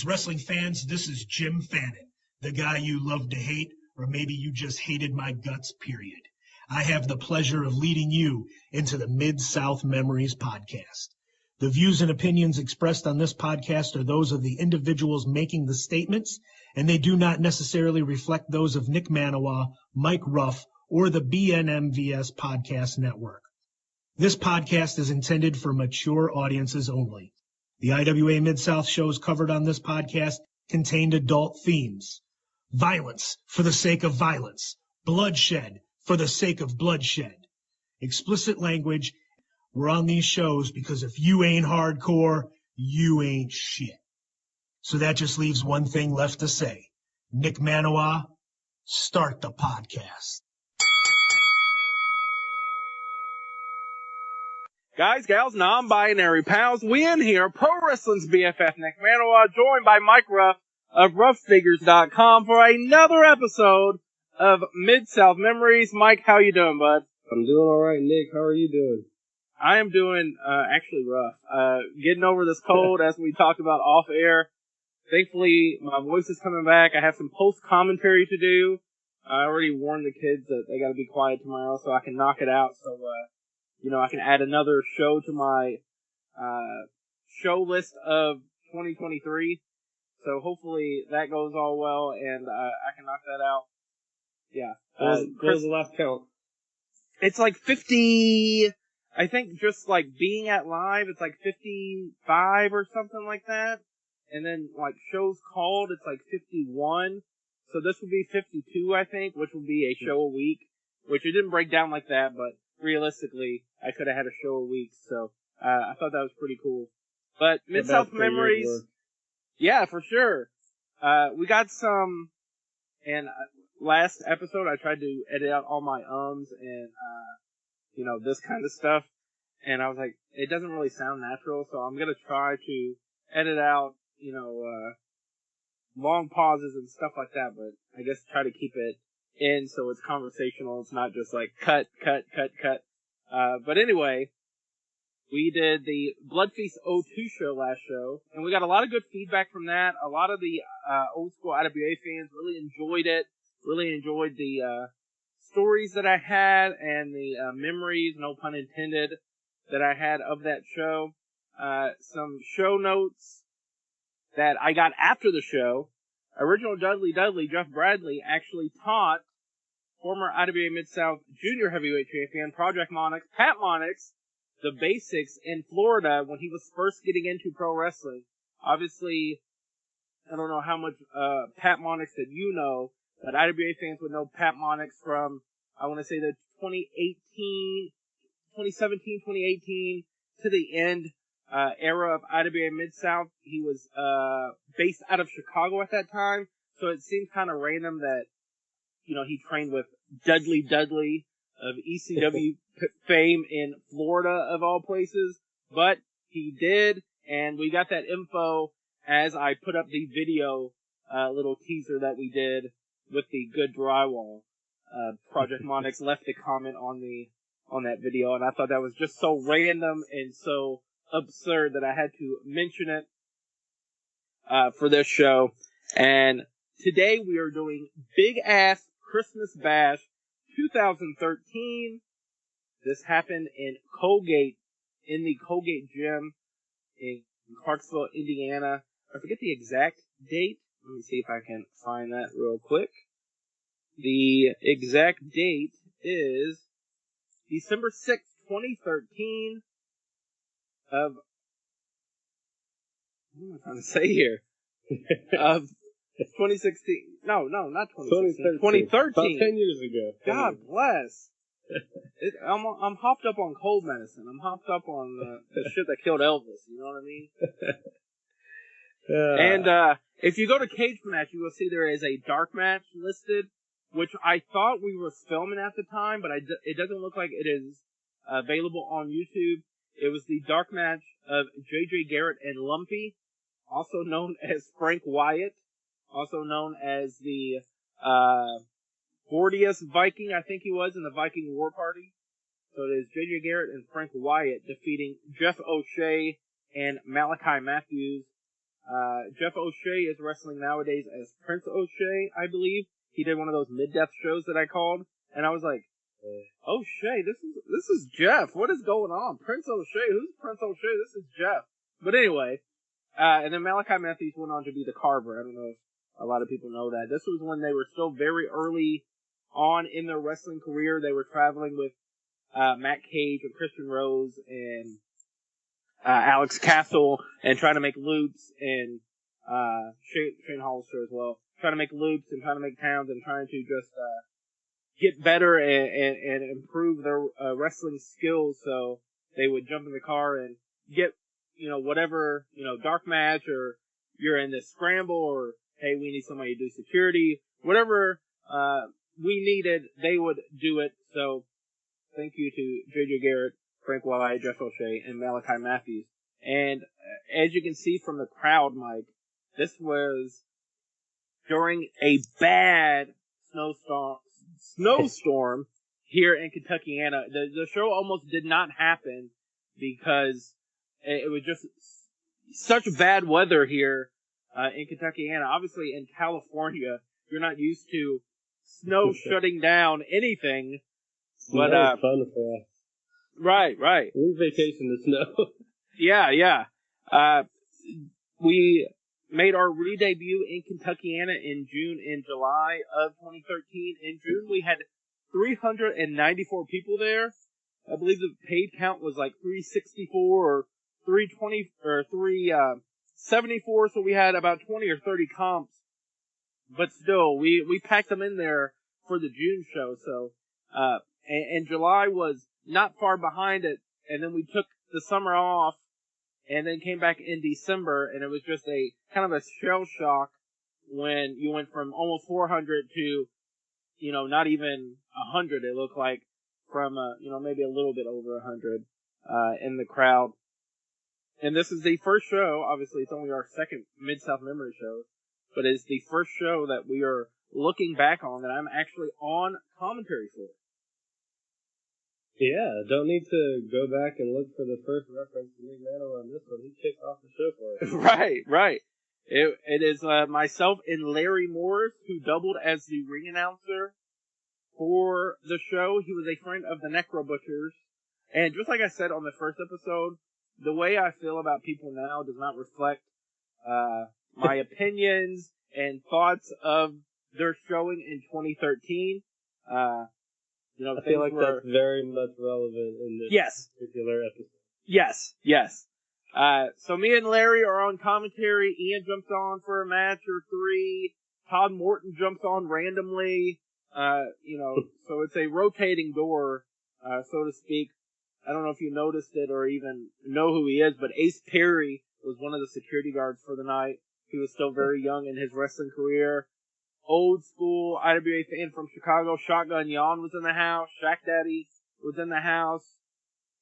Greetings, wrestling fans. This is Jim Fannin, the guy you love to hate, or maybe you just hated my guts, period. I have the pleasure of leading you into the Mid-South Memories podcast. The views and opinions expressed on this podcast are those of the individuals making the statements, and they do not necessarily reflect those of Nick Maniwa, Mike Ruff, or the BNMVS Podcast Network. This podcast is intended for mature audiences only. The IWA Mid-South shows covered on this podcast contained adult themes. Violence for the sake of violence. Bloodshed for the sake of bloodshed. Explicit language. We're on these shows because if you ain't hardcore, you ain't shit. So that just leaves one thing left to say. Nick Maniwa, start the podcast. Guys, gals, non-binary pals, we in here, Pro Wrestling's BFF Nick Maniwa, joined by Mike Ruff of RuffFigures.com for another episode of Mid-South Memories. Mike, how you doing, bud? I'm doing alright, Nick. How are you doing? I am doing, actually rough. Getting over this cold, as we talked about off air. Thankfully, my voice is coming back. I have some post-commentary to do. I already warned the kids that they gotta be quiet tomorrow so I can knock it out, so, I can add another show to my show list of 2023. So hopefully that goes all well and I can knock that out. Yeah. What was the last count? It's like 50, I think just like being at live, it's like 55 or something like that. And then like shows called, it's like 51. So this would be 52, I think, which would be a show a week, which it didn't break down like that, but realistically, I could have had a show a week, so I thought that was pretty cool. But Mid-South Memories, yeah, for sure. We got some, and last episode I tried to edit out all my ums and, this kind of stuff, and I was like, it doesn't really sound natural, so I'm gonna try to edit out, long pauses and stuff like that, but I guess try to keep it in so it's conversational. It's not just like cut. But anyway, we did the Blood Feast 02 show last show, and we got a lot of good feedback from that. A lot of the old school IWA fans really enjoyed it, really enjoyed the stories that I had and the memories, no pun intended, that I had of that show. Some show notes that I got after the show. Original Dudley, Jeff Bradley, actually taught former IWA Mid-South Junior Heavyweight Champion, Project Monix, Pat Monix, the basics in Florida when he was first getting into pro wrestling. Obviously, I don't know how much Pat Monix that you know, but IWA fans would know Pat Monix from, I want to say, the 2017, 2018 to the end era of IWA Mid-South. He was based out of Chicago at that time, so it seems kind of random that, he trained with Dudley of ECW fame in Florida, of all places, but he did, and we got that info as I put up the video little teaser that we did with the good drywall. Project Monix left a comment on that video, and I thought that was just so random and so absurd that I had to mention it for this show. And today we are doing Big Ass Christmas Bash 2013. This happened in Colgate, in the Colgate Gym in Clarksville, Indiana. I forget the exact date. Let me see if I can find that real quick. The exact date is December 6th, 2013 of, what am I trying to say here? Of 2016. No, not 2016. 2013. About 10 years ago. God bless. I'm hopped up on cold medicine. I'm hopped up on the shit that killed Elvis. You know what I mean? And if you go to Cage Match, you will see there is a dark match listed, which I thought we were filming at the time, but it doesn't look like it is available on YouTube. It was the dark match of J.J. Garrett and Lumpy, also known as Frank Wyatt, also known as the Gordius Viking, I think he was, in the Viking War Party. So it is J.J. Garrett and Frank Wyatt defeating Jeff O'Shea and Malachi Matthews. Jeff O'Shea is wrestling nowadays as Prince O'Shea, I believe. He did one of those mid-death shows that I called, and I was like, O'Shea, this is Jeff. What is going on? Prince O'Shea? Who's Prince O'Shea? This is Jeff. But anyway, and then Malachi Matthews went on to be the Carver. I don't know if a lot of people know that. This was when they were still very early on in their wrestling career. They were traveling with Matt Cage and Christian Rose and Alex Castle, and trying to make loops, and Shane Hollister as well, trying to make loops and trying to make towns and trying to just get better and improve their wrestling skills. So they would jump in the car and get, whatever, dark match, or you're in this scramble, or hey, we need somebody to do security, whatever we needed, they would do it. So thank you to JJ Garrett, Frank Wyatt, Jeff O'Shea, and Malachi Matthews. And as you can see from the crowd, Mike, this was during a bad snowstorm here in Kentuckiana. The show almost did not happen because it was just such bad weather here in Kentuckiana. Obviously, in California, you're not used to snow shutting down anything. But fun for us. Right. We vacation to snow. Yeah. We made our re-debut in Kentuckiana in June and July of 2013. In June, we had 394 people there. I believe the paid count was like 364 or 320 or 374. So we had about 20 or 30 comps. But still, we packed them in there for the June show. So, and July was not far behind it. And then we took the summer off and then came back in December, and it was just a kind of a shell shock when you went from almost 400 to, not even 100. It looked like from, maybe a little bit over 100, in the crowd. And this is the first show. Obviously, it's only our second Mid-South Memory show, but it's the first show that we are looking back on that I'm actually on commentary for. Yeah, don't need to go back and look for the first reference to Nick Maniwa on this one. He kicked off the show for us. Right. It is myself and Larry Morris, who doubled as the ring announcer for the show. He was a friend of the Necro Butchers. And just like I said on the first episode, the way I feel about people now does not reflect my opinions and thoughts of their showing in 2013. I feel like that's very much relevant in this particular episode. Yes. So me and Larry are on commentary. Ian jumps on for a match or three. Todd Morton jumps on randomly. So it's a rotating door, so to speak. I don't know if you noticed it or even know who he is, but Ace Perry was one of the security guards for the night. He was still very young in his wrestling career. Old school IWA fan from Chicago. Shotgun Jan was in the house. Shaq Daddy was in the house.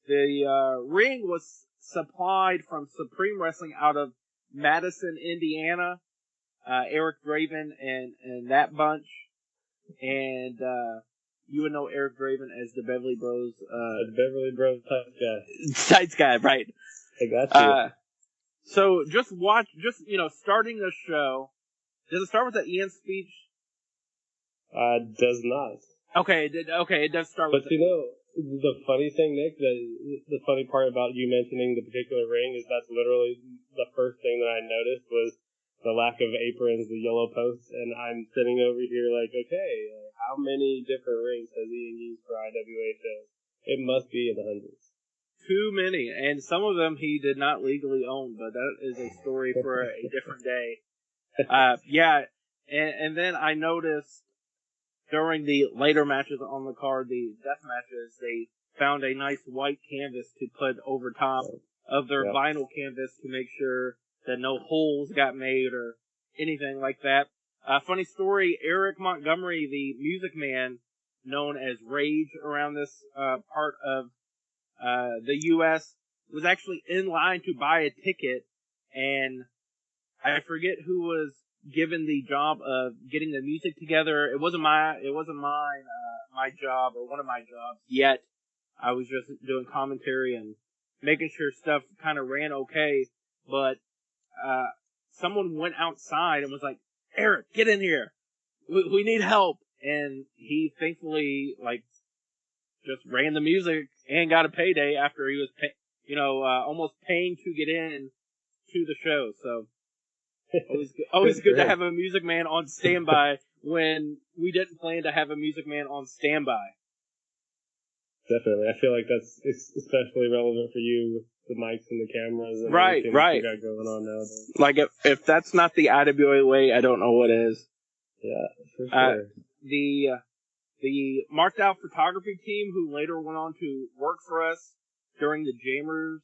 The ring was supplied from Supreme Wrestling out of Madison, Indiana. Eric Draven and that bunch. And you would know Eric Draven as the Beverly Bros. The Beverly Bros tights guy. Tights guy, right. I got you. So just starting the show. Does it start with the Ian speech? Does not. Okay, it does start with But the funny thing, Nick, the funny part about you mentioning the particular ring is that's literally the first thing that I noticed was the lack of aprons, the yellow posts, and I'm sitting over here like, okay, how many different rings has Ian used for IWA shows? It must be in the hundreds. Too many, and some of them he did not legally own, but that is a story for a different day. And then I noticed during the later matches on the card, the death matches, they found a nice white canvas to put over top of their vinyl canvas to make sure that no holes got made or anything like that. Funny story, Eric Montgomery, the music man known as Rage around this part of the U.S., was actually in line to buy a ticket, and I forget who was given the job of getting the music together. It wasn't my job or one of my jobs yet. I was just doing commentary and making sure stuff kind of ran okay. But someone went outside and was like, Eric, get in here. We need help. And he thankfully, like, just ran the music and got a payday after he was, almost paying to get in to the show. So always good to have a music man on standby when we didn't plan to have a music man on standby. Definitely. I feel like that's especially relevant for you, the mics and the cameras and right. everything that you got going on nowadays. Like, if that's not the IWA way, I don't know what is. Yeah, for sure. The marked out photography team, who later went on to work for us during the Jammers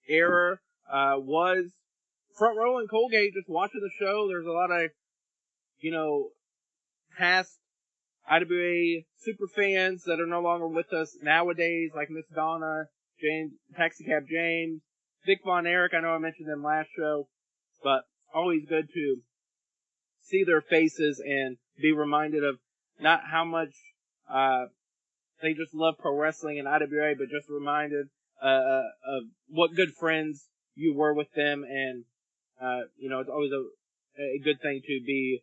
era, was front row in Colgate just watching the show. There's a lot of, past IWA super fans that are no longer with us nowadays, like Miss Donna, James, Taxicab James, Vic Von Erich. I know I mentioned them last show, but always good to see their faces and be reminded of not how much they just love pro wrestling and IWA, but just reminded of what good friends you were with them. And, it's always a good thing to be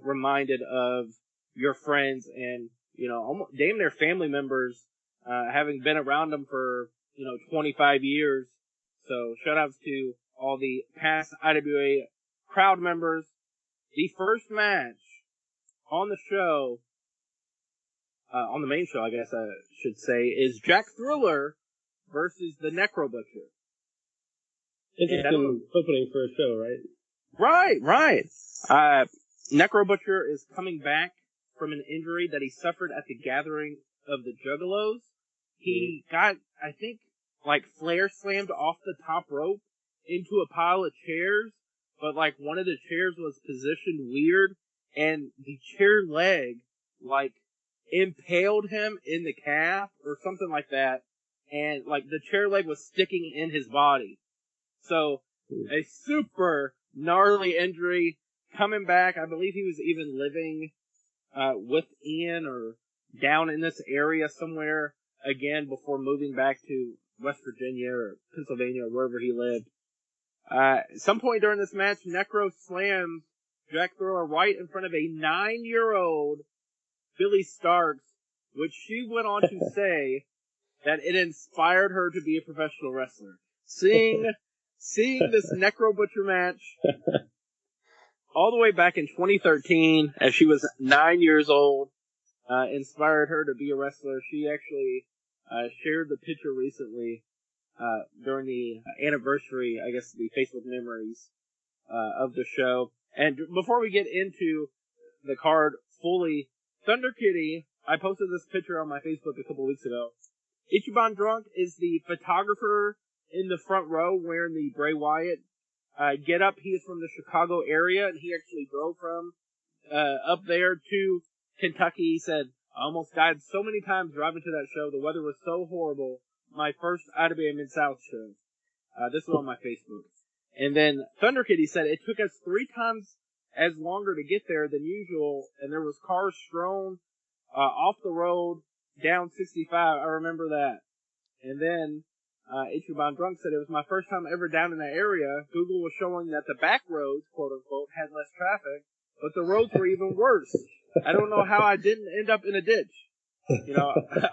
reminded of your friends and, almost damn near family members, having been around them for, 25 years. So shout outs to all the past IWA crowd members. The first match on the show, on the main show, I guess I should say, is Jack Thriller versus the Necro Butcher. Interesting opening for a show, right? Right. Necro Butcher is coming back from an injury that he suffered at the gathering of the Juggalos. He got, I think, flare slammed off the top rope into a pile of chairs, but one of the chairs was positioned weird, and the chair leg impaled him in the calf or something like that, and the chair leg was sticking in his body. So a super gnarly injury. Coming back, I believe he was even living with Ian or down in this area somewhere again before moving back to West Virginia or Pennsylvania or wherever he lived. At some point during this match, Necro slams Jack Thriller right in front of a 9-year-old Billie Starkz, which she went on to say that it inspired her to be a professional wrestler. Seeing this Necro Butcher match all the way back in 2013, as she was 9 years old, inspired her to be a wrestler. She actually shared the picture recently during the anniversary, I guess, the Facebook memories of the show. And before we get into the card fully, Thunder Kitty, I posted this picture on my Facebook a couple weeks ago. Ichiban Drunk is the photographer in the front row wearing the Bray Wyatt get up. He is from the Chicago area, and he actually drove from up there to Kentucky. He said, I almost died so many times driving to that show. The weather was so horrible. My first IWA Midsouth show. This was on my Facebook. And then Thunder Kitty said it took us 3 times as longer to get there than usual, and there was cars strewn off the road down 65. I remember that. And then Ichiban Drunk said it was my first time ever down in that area. Google was showing that the back roads, quote unquote, had less traffic, but the roads were even worse. I don't know how I didn't end up in a ditch.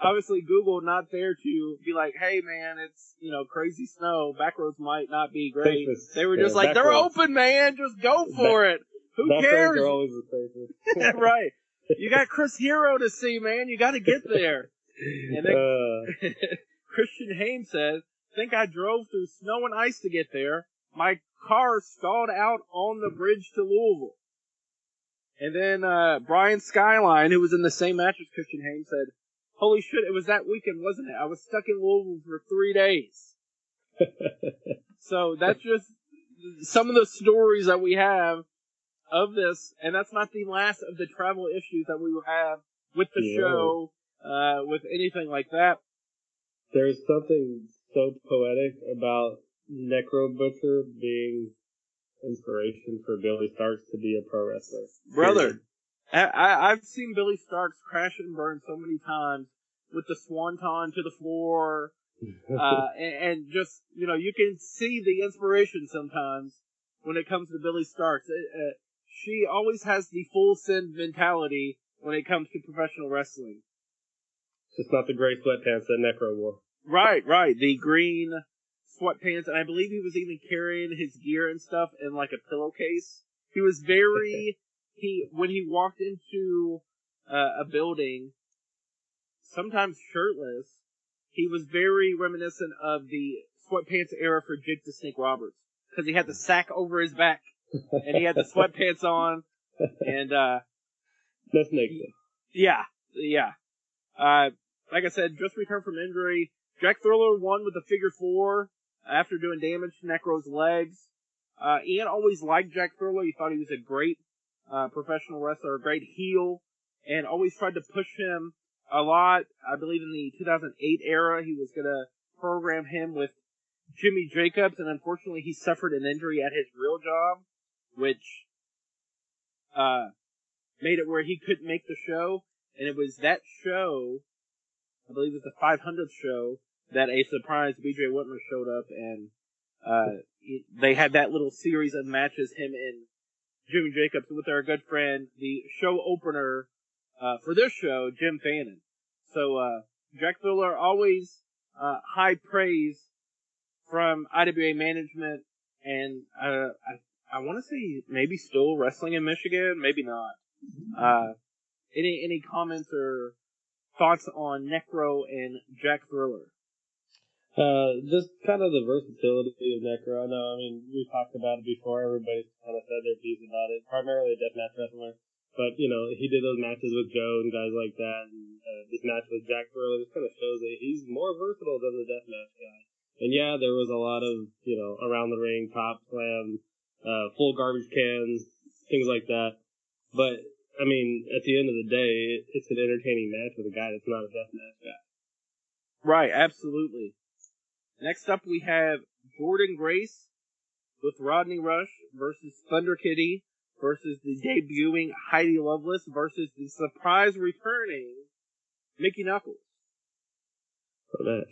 Obviously Google not there to be like, hey man, it's, crazy snow. Back roads might not be great. They were just they're open, man. Just go for it. Who cares? Back roads are always the safest. Right. You got Chris Hero to see, man. You got to get there. And then Christian Haim says, think I drove through snow and ice to get there. My car stalled out on the bridge to Louisville. And then Brian Skyline, who was in the same match as Christian Haim, said, holy shit, it was that weekend, wasn't it? I was stuck in Louisville for 3 days. So that's just some of the stories that we have of this, and that's not the last of the travel issues that we will have with the show, with anything like that. There's something so poetic about Necro Butcher being inspiration for Billie Starkz to be a pro wrestler. Brother, I've seen Billie Starkz crash and burn so many times with the swanton to the floor, and just, you can see the inspiration sometimes when it comes to Billie Starkz. She always has the full send mentality when it comes to professional wrestling. Just not the gray sweatpants that Necro wore. Right. The green sweatpants, and I believe he was even carrying his gear and stuff in like a pillowcase. He was very, when he walked into a building, sometimes shirtless, he was very reminiscent of the sweatpants era for Jake the Snake Roberts. Because he had the sack over his back, and he had the sweatpants on, and, no snake. Yeah. Like I said, just returned from injury. Jack Thriller won with a figure 4 after doing damage to Necro's legs. Ian always liked Jack Thriller. He thought he was a great professional wrestler, a great heel, and always tried to push him a lot. I believe in the 2008 era, he was going to program him with Jimmy Jacobs, and unfortunately he suffered an injury at his real job, which made it where he couldn't make the show. And it was that show, I believe it was the 500th show, that a surprise BJ Whitmer showed up, and they had that little series of matches, him and Jimmy Jacobs, with our good friend, the show opener for this show, Jim Fannin. So Jack Thriller, always high praise from IWA management, and I want to say maybe still wrestling in Michigan, maybe not. Any comments or thoughts on Necro and Jack Thriller? Just kind of the versatility of Necro. I mean, we talked about it before. Everybody's kind of said their piece about it. Primarily a deathmatch wrestler. But, he did those matches with Joe and guys like that. And this match with Jack Thriller just kind of shows that he's more versatile than the deathmatch guy. And yeah, there was a lot of, around the ring, top slam, full garbage cans, things like that. But, I mean, at the end of the day, it's an entertaining match with a guy that's not a deathmatch guy. Right, absolutely. Next up, we have Jordan Grace with Rodney Rush versus Thunder Kitty versus the debuting Heidi Lovelace versus the surprise returning Mickey Knuckles. Oh, nice.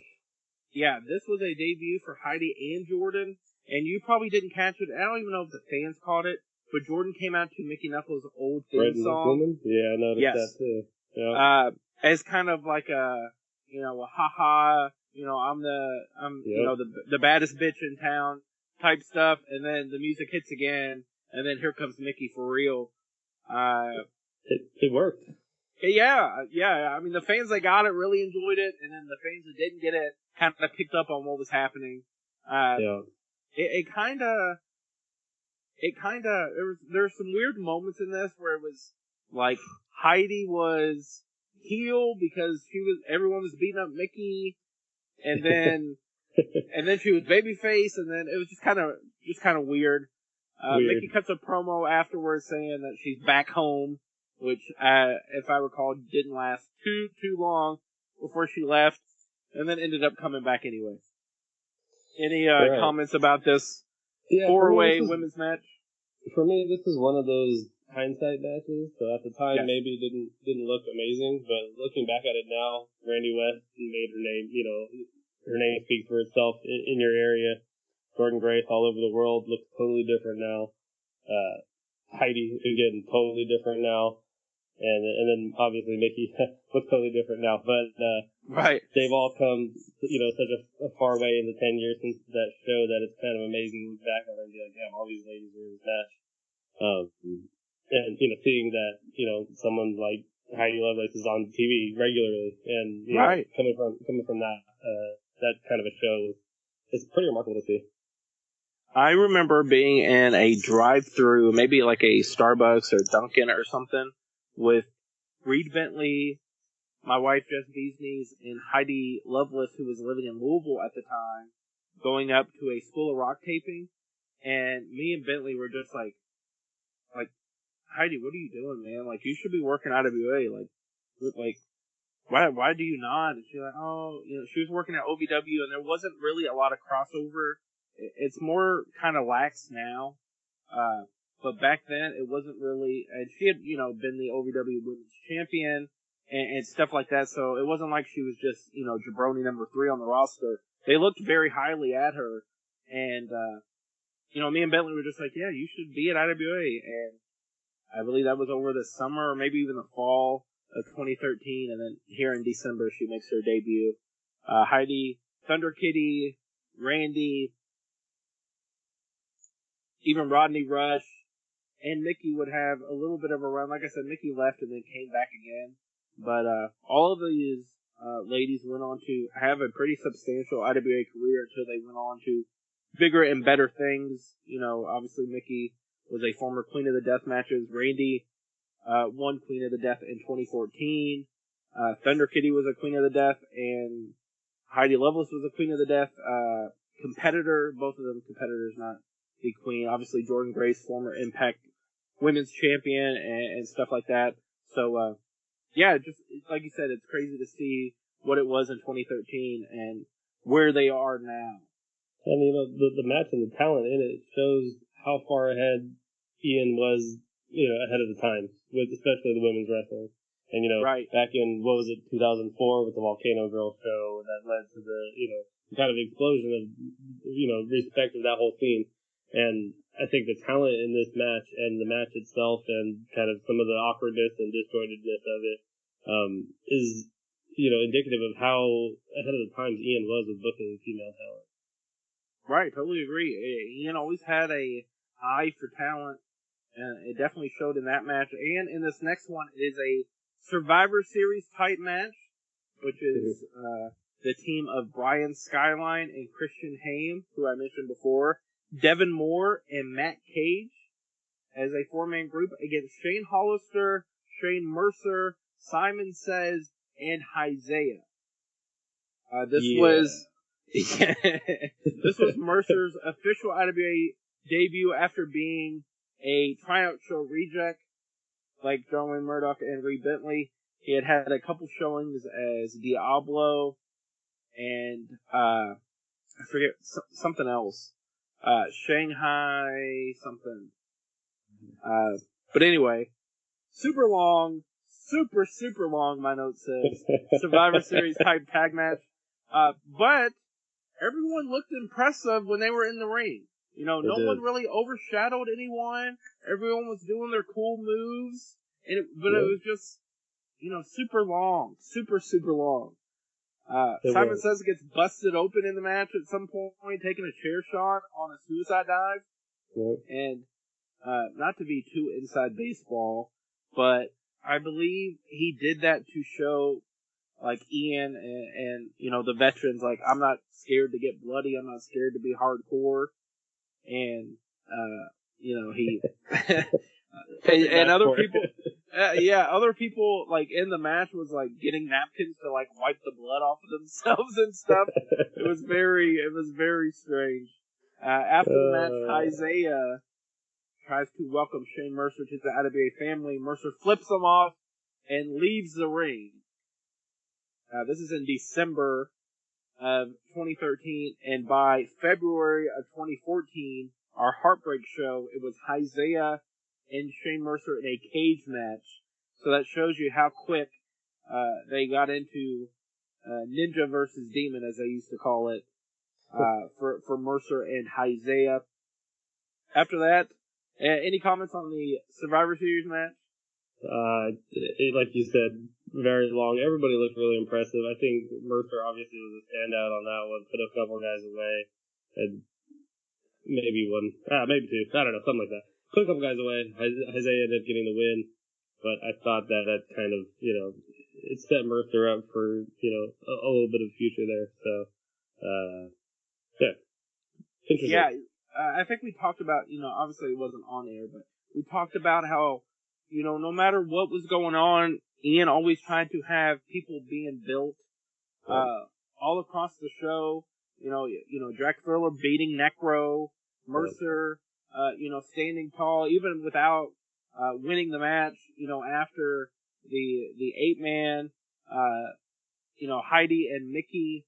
Yeah, this was a debut for Heidi and Jordan, and you probably didn't catch it. I don't even know if the fans caught it, but Jordan came out to Mickey Knuckles' old theme song. Yeah, I noticed that too. Yeah. As kind of like a haha, I'm the baddest bitch in town type stuff, and then the music hits again, and then here comes Mickey for real. It worked. Yeah. I mean, the fans that got it really enjoyed it, and then the fans that didn't get it kind of picked up on what was happening. There's some weird moments in this where it was like Heidi was heel because everyone was beating up Mickey, and then she was babyface, and then it was just kind of weird. Mickey cuts a promo afterwards saying that she's back home, which if I recall didn't last too long before she left, and then ended up coming back anyway. Any comments about this 4-way women's match? For me, this is one of those hindsight matches. So at the time, maybe it didn't look amazing, but looking back at it now, Randy West made her name. Her name speaks for itself in your area. Jordan Grace all over the world looks totally different now. Heidi again, totally different now. And then obviously Mickey looks totally different now. But right, they've all come such a far way in the 10 years since that show that it's kind of amazing to look back on and be like, damn, all these ladies were in this match. And seeing that someone like Heidi Lovelace is on TV regularly, and right, coming from that kind of a show is pretty remarkable to see. I remember being in a drive-through, maybe like a Starbucks or Dunkin' or something, with Reed Bentley, my wife Jess Beesneys, and Heidi Lovelace, who was living in Louisville at the time, going up to a School of Rock taping, and me and Bentley were just like, Heidi, what are you doing, man? Like, you should be working IWA. Like, why do you not? And she's like, she was working at OVW, and there wasn't really a lot of crossover. It's more kind of lax now. But back then, it wasn't really, and she had, been the OVW Women's Champion and stuff like that, so it wasn't like she was just, jabroni number 3 on the roster. They looked very highly at her, and, me and Bentley were just like, yeah, you should be at IWA. And I believe that was over the summer or maybe even the fall of 2013. And then here in December, she makes her debut. Heidi, Thunder Kitty, Randy, even Rodney Rush, and Mickey would have a little bit of a run. Like I said, Mickey left and then came back again. But all of these ladies went on to have a pretty substantial IWA career until they went on to bigger and better things. Obviously Mickey was a former Queen of the Death matches. Randy won Queen of the Death in 2014. Thunder Kitty was a Queen of the Death, and Heidi Lovelace was a Queen of the Death competitor. Both of them competitors, not the Queen. Obviously Jordan Grace, former Impact Women's Champion and stuff like that. So, yeah, just like you said, it's crazy to see what it was in 2013 and where they are now. And, the match and the talent in it shows how far ahead Ian was, ahead of the times, with especially the women's wrestling. And, right. Back in, 2004 with the Volcano Girl show, that led to the, kind of explosion of, respect of that whole scene. And I think the talent in this match and the match itself and kind of some of the awkwardness and disjointedness of it, is, indicative of how ahead of the times Ian was with booking female talent. Right, totally agree. Ian always had a eye for talent, and it definitely showed in that match. And in this next one, it is a Survivor Series type match, which is the team of Brian Skyline and Christian Haim, who I mentioned before, Devin Moore and Matt Cage as a four-man group against Shane Hollister, Shane Mercer, Simon Says, and Isaiah. This was Mercer's official IWA debut after being a tryout show reject, like John Wayne Murdoch and Reed Bentley. He had a couple showings as Diablo and I forget something else. Shanghai something. But anyway, super long, super long, my note says. Survivor Series type tag match. But everyone looked impressive when they were in the ring. No one really overshadowed anyone. Everyone was doing their cool moves. It was just, super long. Super long. Simon Says gets busted open in the match at some point, taking a chair shot on a suicide dive. Yep. And, not to be too inside baseball, but I believe he did that to show, like, Ian and the veterans, like, I'm not scared to get bloody, I'm not scared to be hardcore. And, he, and other people, other people, like, in the match was, like, getting napkins to, like, wipe the blood off of themselves and stuff. It was very strange. After the match, Isaiah tries to welcome Shane Mercer to the IWA family. Mercer flips him off and leaves the ring. This is in December of 2013, and by February of 2014, our Heartbreak show, it was Isaiah and Shane Mercer in a cage match. So that shows you how quick they got into Ninja versus Demon, as they used to call it, for Mercer and Isaiah. After that, any comments on the Survivor Series match? Like you said, very long. Everybody looked really impressive. I think Mercer obviously was a standout on that one. Put a couple guys away, and maybe maybe two. I don't know, something like that. Put a couple guys away. Isaiah ended up getting the win, but I thought that kind of, it set Mercer up for, a little bit of future there. So, yeah. Interesting. Yeah, I think we talked about, obviously it wasn't on air, but we talked about how, no matter what was going on, Ian always tried to have people being built, all across the show. Jack Thriller beating Necro, Mercer, standing tall, even without, winning the match, after the 8-man, Heidi and Mickey,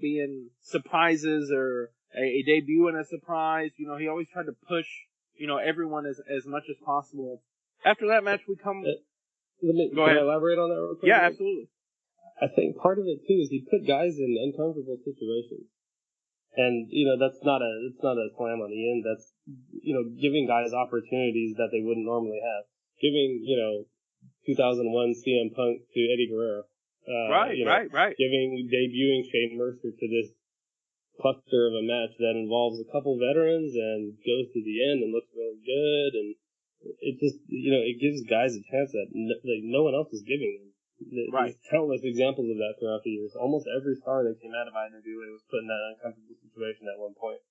being surprises or a debut and a surprise. He always tried to push, everyone as much as possible. After that match, we come. Can I elaborate on that real quick? Yeah, absolutely. I think part of it too is he put guys in uncomfortable situations. And, that's not a slam on Ian. That's, giving guys opportunities that they wouldn't normally have. Giving, 2001 CM Punk to Eddie Guerrero. Right. Debuting Shane Mercer to this cluster of a match that involves a couple veterans and goes to the end and looks really good. And it just, it gives guys a chance that no one else is giving them. There's countless examples of that throughout the years. Almost every star that came out of IWA was put in that uncomfortable situation at one point.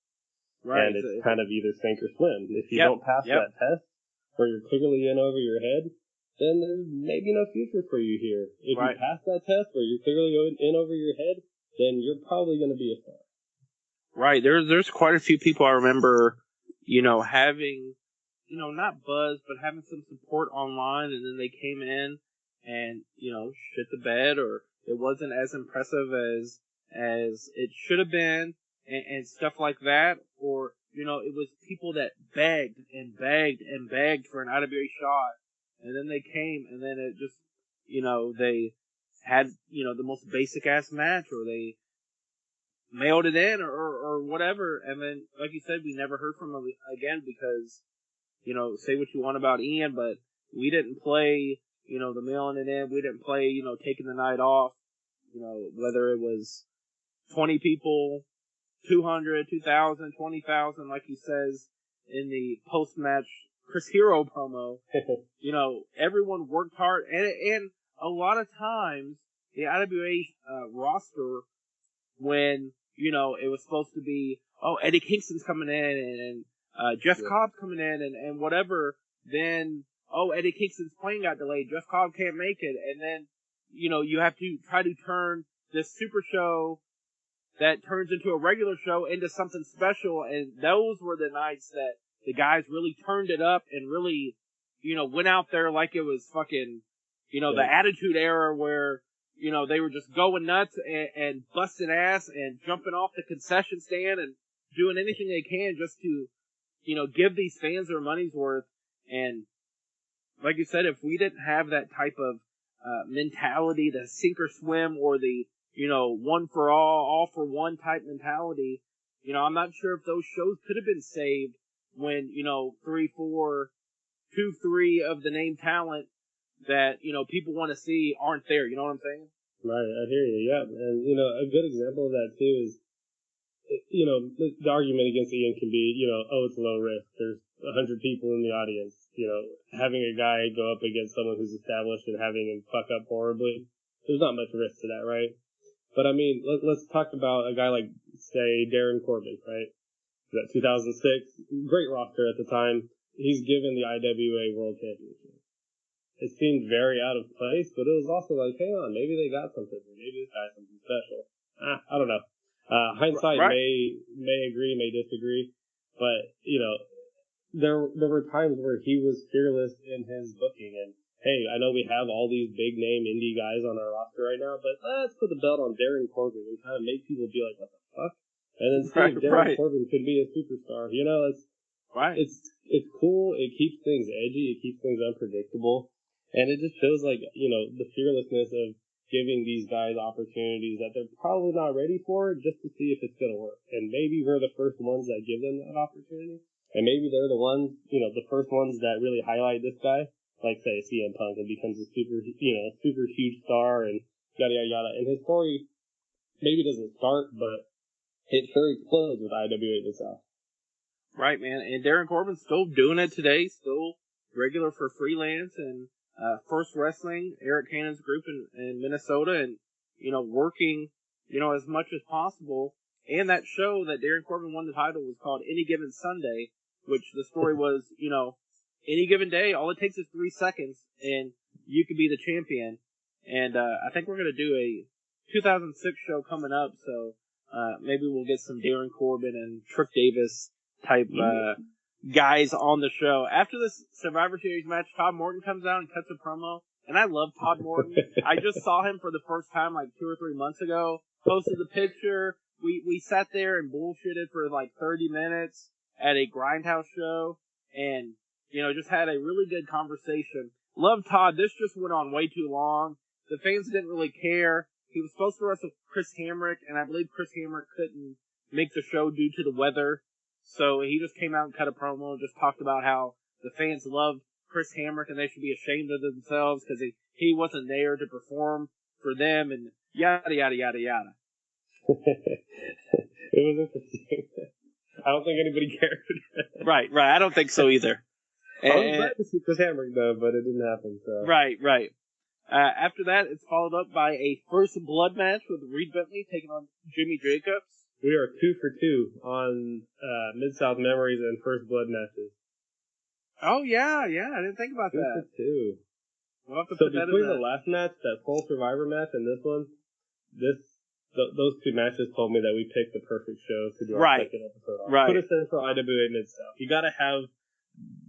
Right. And it's kind of either sink or swim. If you don't pass that test, where you're clearly in over your head, then there's maybe no future for you here. If you pass that test where you're clearly in over your head, then you're probably going to be a star. Right. There's quite a few people I remember, having, not buzz, but having some support online, and then they came in and, shit the bed, or it wasn't as impressive as it should have been, and stuff like that. Or, it was people that begged and begged and begged for an IWA shot, and then they came, and then it just, they had, the most basic ass match, or they mailed it in, or whatever, and then, like you said, we never heard from them again because, say what you want about Ian, but we didn't play, the mailing it in, we didn't play, taking the night off, whether it was 20 people, 200, 2,000, 20,000, like he says in the post-match Chris Hero promo, everyone worked hard, and a lot of times, the IWA roster, when, it was supposed to be, Eddie Kingston's coming in, and Jeff Cobb's coming in, and whatever, then, Eddie Kingston's plane got delayed, Jeff Cobb can't make it, and then, you have to try to turn this super show that turns into a regular show into something special, and those were the nights that the guys really turned it up and really, went out there like it was fucking, the Attitude Era where, they were just going nuts and busting ass and jumping off the concession stand and doing anything they can just to, give these fans their money's worth. And like you said, if we didn't have that type of mentality, the sink or swim, or the, one for all for one type mentality, I'm not sure if those shows could have been saved when, 3, 4, 2, 3 of the name talent that, people want to see aren't there. You know what I'm saying? Right, I hear you, yeah. And, a good example of that, too, is, the argument against Ian can be, it's low risk. There's 100 people in the audience. Having a guy go up against someone who's established and having him fuck up horribly, there's not much risk to that, right? But, I mean, let's talk about a guy like, say, Darren Corbin, right? That 2006, great roster at the time. He's given the IWA World Championship. It seemed very out of place, but it was also like, hang on, maybe they got something. Maybe this guy's something special. I don't know. Hindsight may agree, may disagree, but there were times where he was fearless in his booking, and hey, I know we have all these big name indie guys on our roster right now, but let's put the belt on Darren Corbin and kind of make people be like, what the fuck? And then see if Darren Corbin could be a superstar. It's cool. It keeps things edgy. It keeps things unpredictable. And it just shows the fearlessness of giving these guys opportunities that they're probably not ready for, just to see if it's going to work. And maybe we're the first ones that give them that opportunity. And maybe they're the ones, the first ones that really highlight this guy, like say CM Punk, and becomes a super huge star and yada yada yada. And his story maybe doesn't start, but it sure explodes with IWA Midsouth. Right, man. And Darren Corbin's still doing it today, still regular for freelance and First Wrestling, Eric Cannon's group in Minnesota, and working as much as possible. And that show that Darren Corbin won the title was called Any Given Sunday, which the story was any given day, all it takes is 3 seconds and you could be the champion. And I think we're going to do a 2006 show coming up, so maybe we'll get some Darren Corbin and Trick Davis type guys on the show. After this Survivor Series match, Todd Morton comes out and cuts a promo, and I love Todd Morton. I just saw him for the first time like 2 or 3 months ago, posted the picture. We sat there and bullshitted for like 30 minutes at a Grindhouse show, and just had a really good conversation. Love Todd. This just went on way too long. The fans didn't really care. He was supposed to wrestle Chris Hamrick, and I believe Chris Hamrick couldn't make the show due to the weather. So he just came out and cut a promo and just talked about how the fans love Chris Hamrick and they should be ashamed of themselves because he wasn't there to perform for them and yada, yada, yada, yada. It was interesting. I don't think anybody cared. Right. I don't think so either. I was glad to see Chris Hamrick, though, but it didn't happen. So. Right. After that, it's followed up by a first blood match with Reed Bentley taking on Jimmy Jacobs. We are 2 for 2 on Midsouth Memories and First Blood matches. Oh, yeah, I didn't think about that. 2 for 2. We'll have to So put that between in the last match, that full Survivor match, and this one, those 2 matches told me that we picked the perfect show to do our second episode on. Right. Put us in for IWA Mid-South. You gotta have,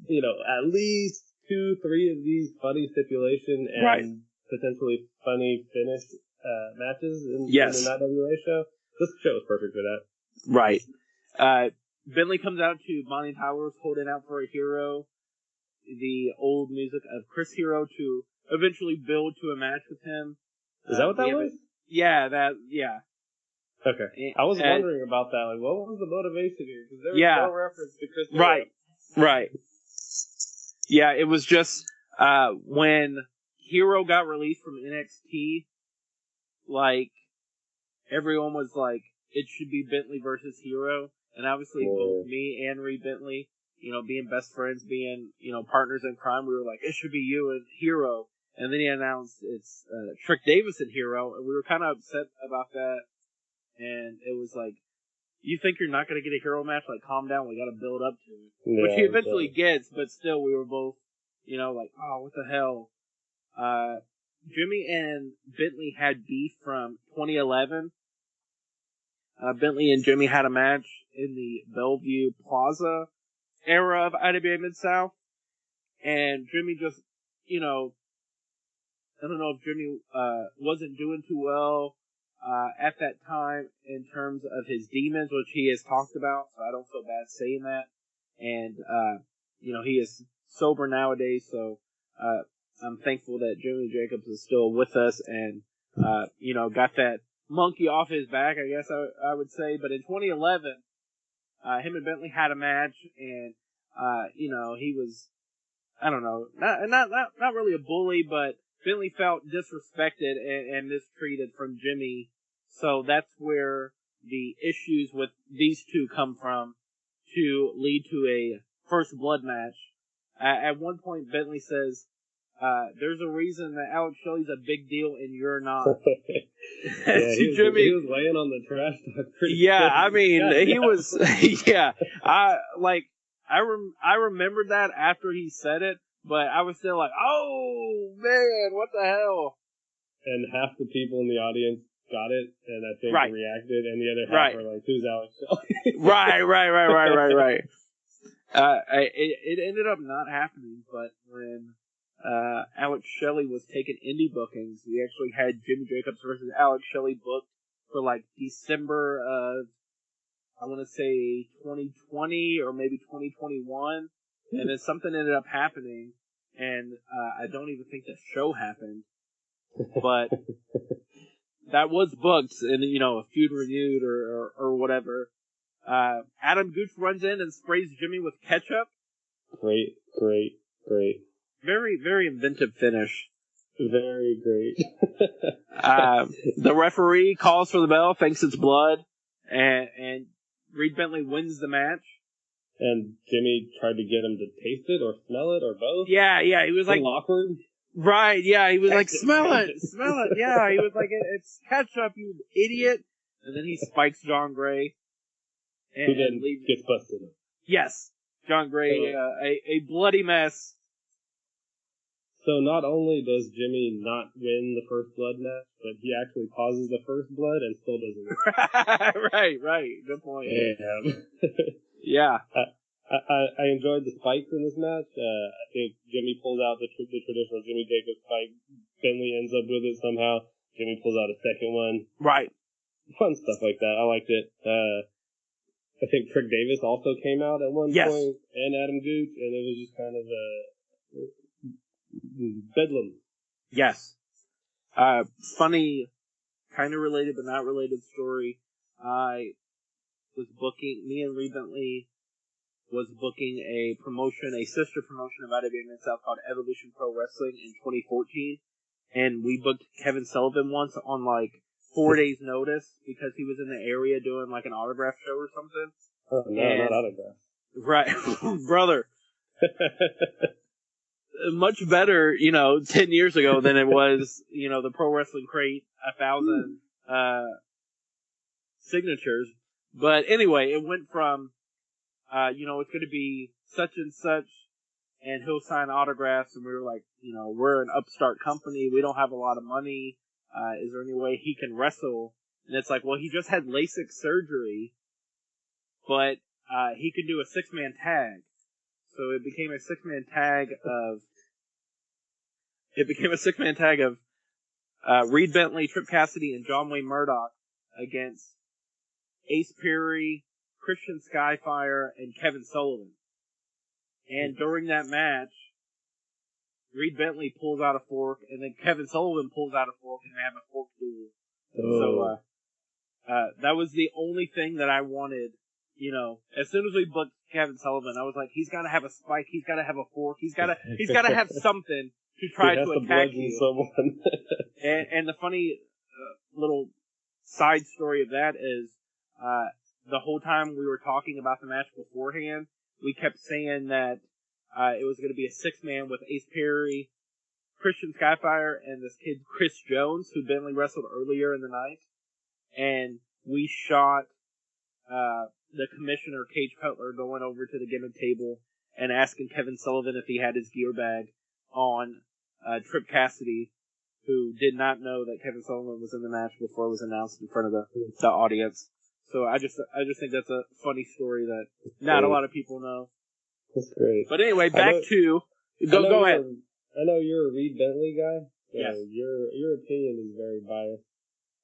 at least 2-3 of these funny stipulation and potentially funny finish matches in an IWA show. This show is perfect for that. Right. Bentley comes out to Bonnie Towers holding out for a hero. The old music of Chris Hero to eventually build to a match with him. Is that what that was? Yeah. Okay. I was wondering about that. Like, what was the motivation here? Because there was no reference to Chris Hero. Right. Yeah, it was just when Hero got released from NXT, like, everyone was like, it should be Bentley versus Hero. And obviously, both me and Reed Bentley, being best friends, being, partners in crime, we were like, it should be you and Hero. And then he announced it's Trick Davis and Hero, and we were kind of upset about that. And it was like, you think you're not going to get a Hero match? Like, calm down, we got to build up to it. Yeah, which he eventually gets, but still, we were both, like, oh, what the hell? Jimmy and Bentley had beef from 2011. Bentley and Jimmy had a match in the Bellevue Plaza era of IWA Mid-South. And Jimmy just, I don't know if Jimmy wasn't doing too well at that time in terms of his demons, which he has talked about, so I don't feel bad saying that. And, he is sober nowadays, so I'm thankful that Jimmy Jacobs is still with us and, got that monkey off his back, I guess I would say. But in 2011, him and Bentley had a match, and he was, I don't know, not really a bully, but Bentley felt disrespected and mistreated from Jimmy. So that's where the issues with these two come from to lead to a first blood match. At one point, Bentley says, there's a reason that Alex Shelley's a big deal and you're not. He was laying on the trash talk pretty Yeah, quick. I mean, he was, I remembered that after he said it, but I was still like, oh, man, what the hell? And half the people in the audience got it, and I think reacted, and the other half were like, who's Alex Shelley? Right. It ended up not happening, but when Alex Shelley was taking indie bookings, we actually had Jimmy Jacobs versus Alex Shelley booked for like December of, I want to say 2020 or maybe 2021, and then something ended up happening, and I don't even think the show happened, but that was booked, and a feud renewed or whatever. Adam Gooch runs in and sprays Jimmy with ketchup. Great. Very, very inventive finish. Very great. The referee calls for the bell, thinks it's blood, and Reed Bentley wins the match. And Jimmy tried to get him to taste it or smell it or both. Yeah, he was like awkward. Right, yeah, he was like, smell it. Yeah, he was like, it's ketchup, you idiot. And then he spikes John Gray. Who then gets busted. Yes, John Gray, a bloody mess. So not only does Jimmy not win the first blood match, but he actually causes the first blood and still doesn't win. Right. Good point. Yeah. I enjoyed the spikes in this match. I think Jimmy pulls out the traditional Jimmy Jacobs spike. Bentley ends up with it somehow. Jimmy pulls out a second one. Right. Fun stuff like that. I liked it. I think Trick Davis also came out at one point, and Adam Gooch, and it was just kind of bedlam. Yes. Funny, kind of related but not related story. was booking, me and Reed Bentley was booking a promotion, a sister promotion of IWA Mid-South called Evolution Pro Wrestling in 2014. And we booked Kevin Sullivan once on like 4 days notice because he was in the area doing like an autograph show or something. Oh, no, not autograph. Right. Brother. Much better, 10 years ago than it was, the Pro Wrestling Crate, 1,000 signatures. But anyway, it went from, it's going to be such and such, and he'll sign autographs, and we were like, we're an upstart company, we don't have a lot of money, is there any way he can wrestle? And it's like, well, he just had LASIK surgery, but he could do a 6-man tag. So it became a 6-man tag of Reed Bentley, Trip Cassidy, and John Wayne Murdoch against Ace Perry, Christian Skyfire, and Kevin Sullivan. And during that match, Reed Bentley pulls out a fork, and then Kevin Sullivan pulls out a fork, and they have a fork duel. Oh. So that was the only thing that I wanted. As soon as we booked Kevin Sullivan, I was like, he's got to have a spike, he's got to have a fork, he's got to have something to try to attack you. Someone. and the funny little side story of that is, the whole time we were talking about the match beforehand, we kept saying that it was going to be a 6-man with Ace Perry, Christian Skyfire, and this kid Chris Jones, who Bentley wrestled earlier in the night. And we shot the commissioner, Cage Cutler, going over to the gimmick table and asking Kevin Sullivan if he had his gear bag on Trip Cassidy, who did not know that Kevin Sullivan was in the match before it was announced in front of the audience. So I just think that's a funny story that not a lot of people know. That's great. But anyway, back to go ahead. I know you're a Reed Bentley guy. So yes. Your opinion is very biased.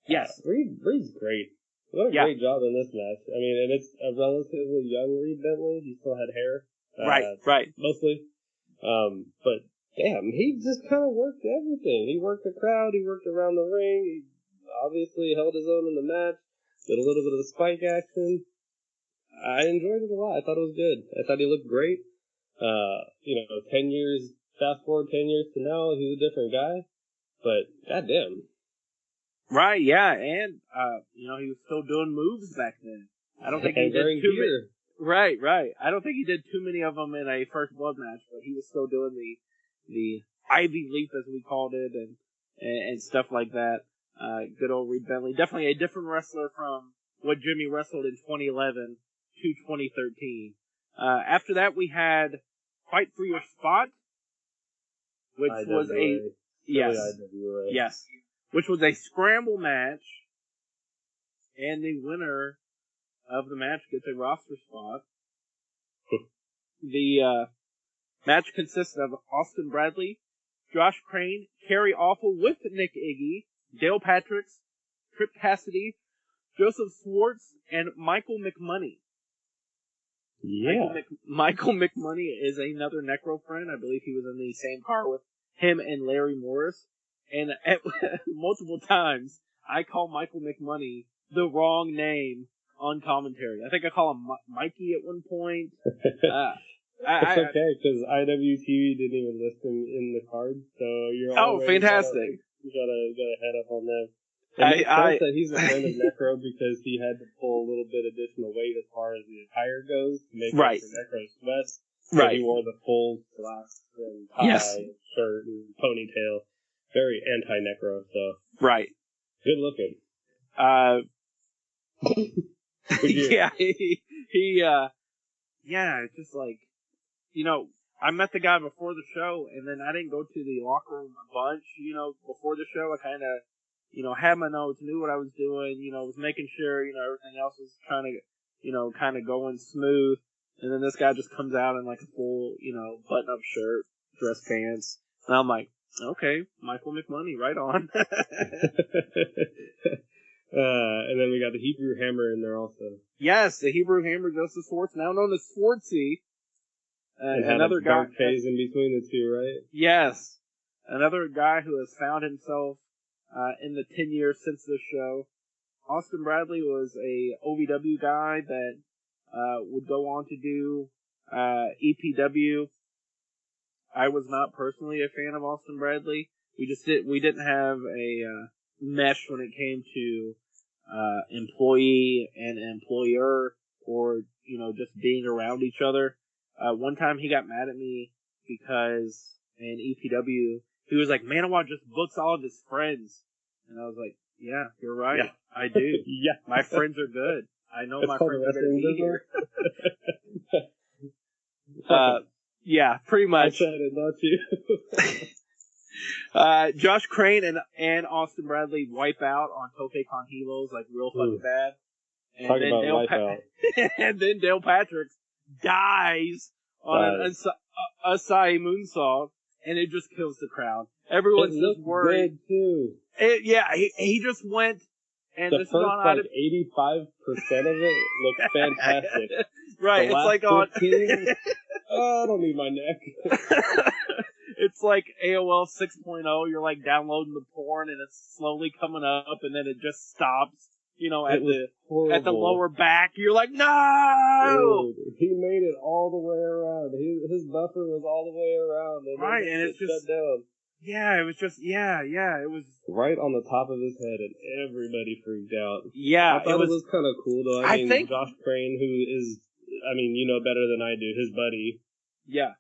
Yes. Reed's great. What a great job in this match. I mean, and it's a relatively young Reed Bentley. He still had hair. Right. Mostly. But damn, he just kind of worked everything. He worked the crowd. He worked around the ring. He obviously held his own in the match. Did a little bit of the spike action. I enjoyed it a lot. I thought it was good. I thought he looked great. 10 years, fast forward 10 years to now, he's a different guy. But goddamn. Right, yeah, and he was still doing moves back then. I don't think he did too many. Right. I don't think he did too many of them in a First Blood match, but he was still doing the Ivy Leap, as we called it, and stuff like that. Good old Reed Bentley. Definitely a different wrestler from what Jimmy wrestled in 2011 to 2013. After that, we had Fight for Your Spot, which was which was a scramble match, and the winner of the match gets a roster spot. The match consisted of Austin Bradley, Josh Crane, Kerry Awful with Nick Iggy, Dale Patricks, Trip Cassidy, Joseph Swartz, and Michael McMoney. Yeah. Michael McMoney is another Necro friend. I believe he was in the same car with him and Larry Morris. And multiple times, I call Michael McMoney the wrong name on commentary. I think I call him Mikey at one point. It's okay, because IWTV didn't even list him in the card, so you're fantastic. You gotta head up on them. It makes sense that he's a friend of Necro because he had to pull a little bit additional weight as far as the attire goes to make up for Necro's sweat. So he wore the full slacks and tie, shirt, and ponytail. Very anti-Necro, so. Right. Good looking. Just like, I met the guy before the show, and then I didn't go to the locker room a bunch, before the show. I kind of, had my notes, knew what I was doing, was making sure, everything else was trying to, kind of going smooth. And then this guy just comes out in like a full, button-up shirt, dress pants. And I'm like, okay, Michael McMoney, right on. And then we got the Hebrew Hammer in there also. Yes, the Hebrew Hammer, Joseph Swartz, now known as Swartzy. And another guy phase in between the two, right? Yes, another guy who has found himself in the 10 years since the show Austin Bradley was a OVW guy that would go on to do EPW. I was not personally a fan of Austin Bradley. We didn't have a mesh when it came to employee and employer, or just being around each other. One time he got mad at me because in EPW he was like, Maniwa just books all of his friends, and I was like, yeah, you're right, yeah. I do. Yeah, my friends are good. I know my friends are going to be here. Yeah, pretty much. I said it, not you. Josh Crane and Austin Bradley wipe out on Tokei-Con Helos like real fucking bad. And Talk then about wipe out. And then Dale Patrick dies on an Asai moonsault, and it just kills the crowd. Everyone's just worried. Good too. He just went, and the this first is on 85% of it looks fantastic. Right, the it's like 15, I don't need my neck. It's like AOL 6.0. You're like downloading the porn, and it's slowly coming up, and then it just stops. At the lower back. You're like, no! Dude, he made it all the way around. His buffer was all the way around. And right, and it's just shut down. Yeah, it was just it was right on the top of his head, and everybody freaked out. Yeah, I thought it was kind of cool though. I think Josh Crane, who is, better than I do, his buddy. Yeah.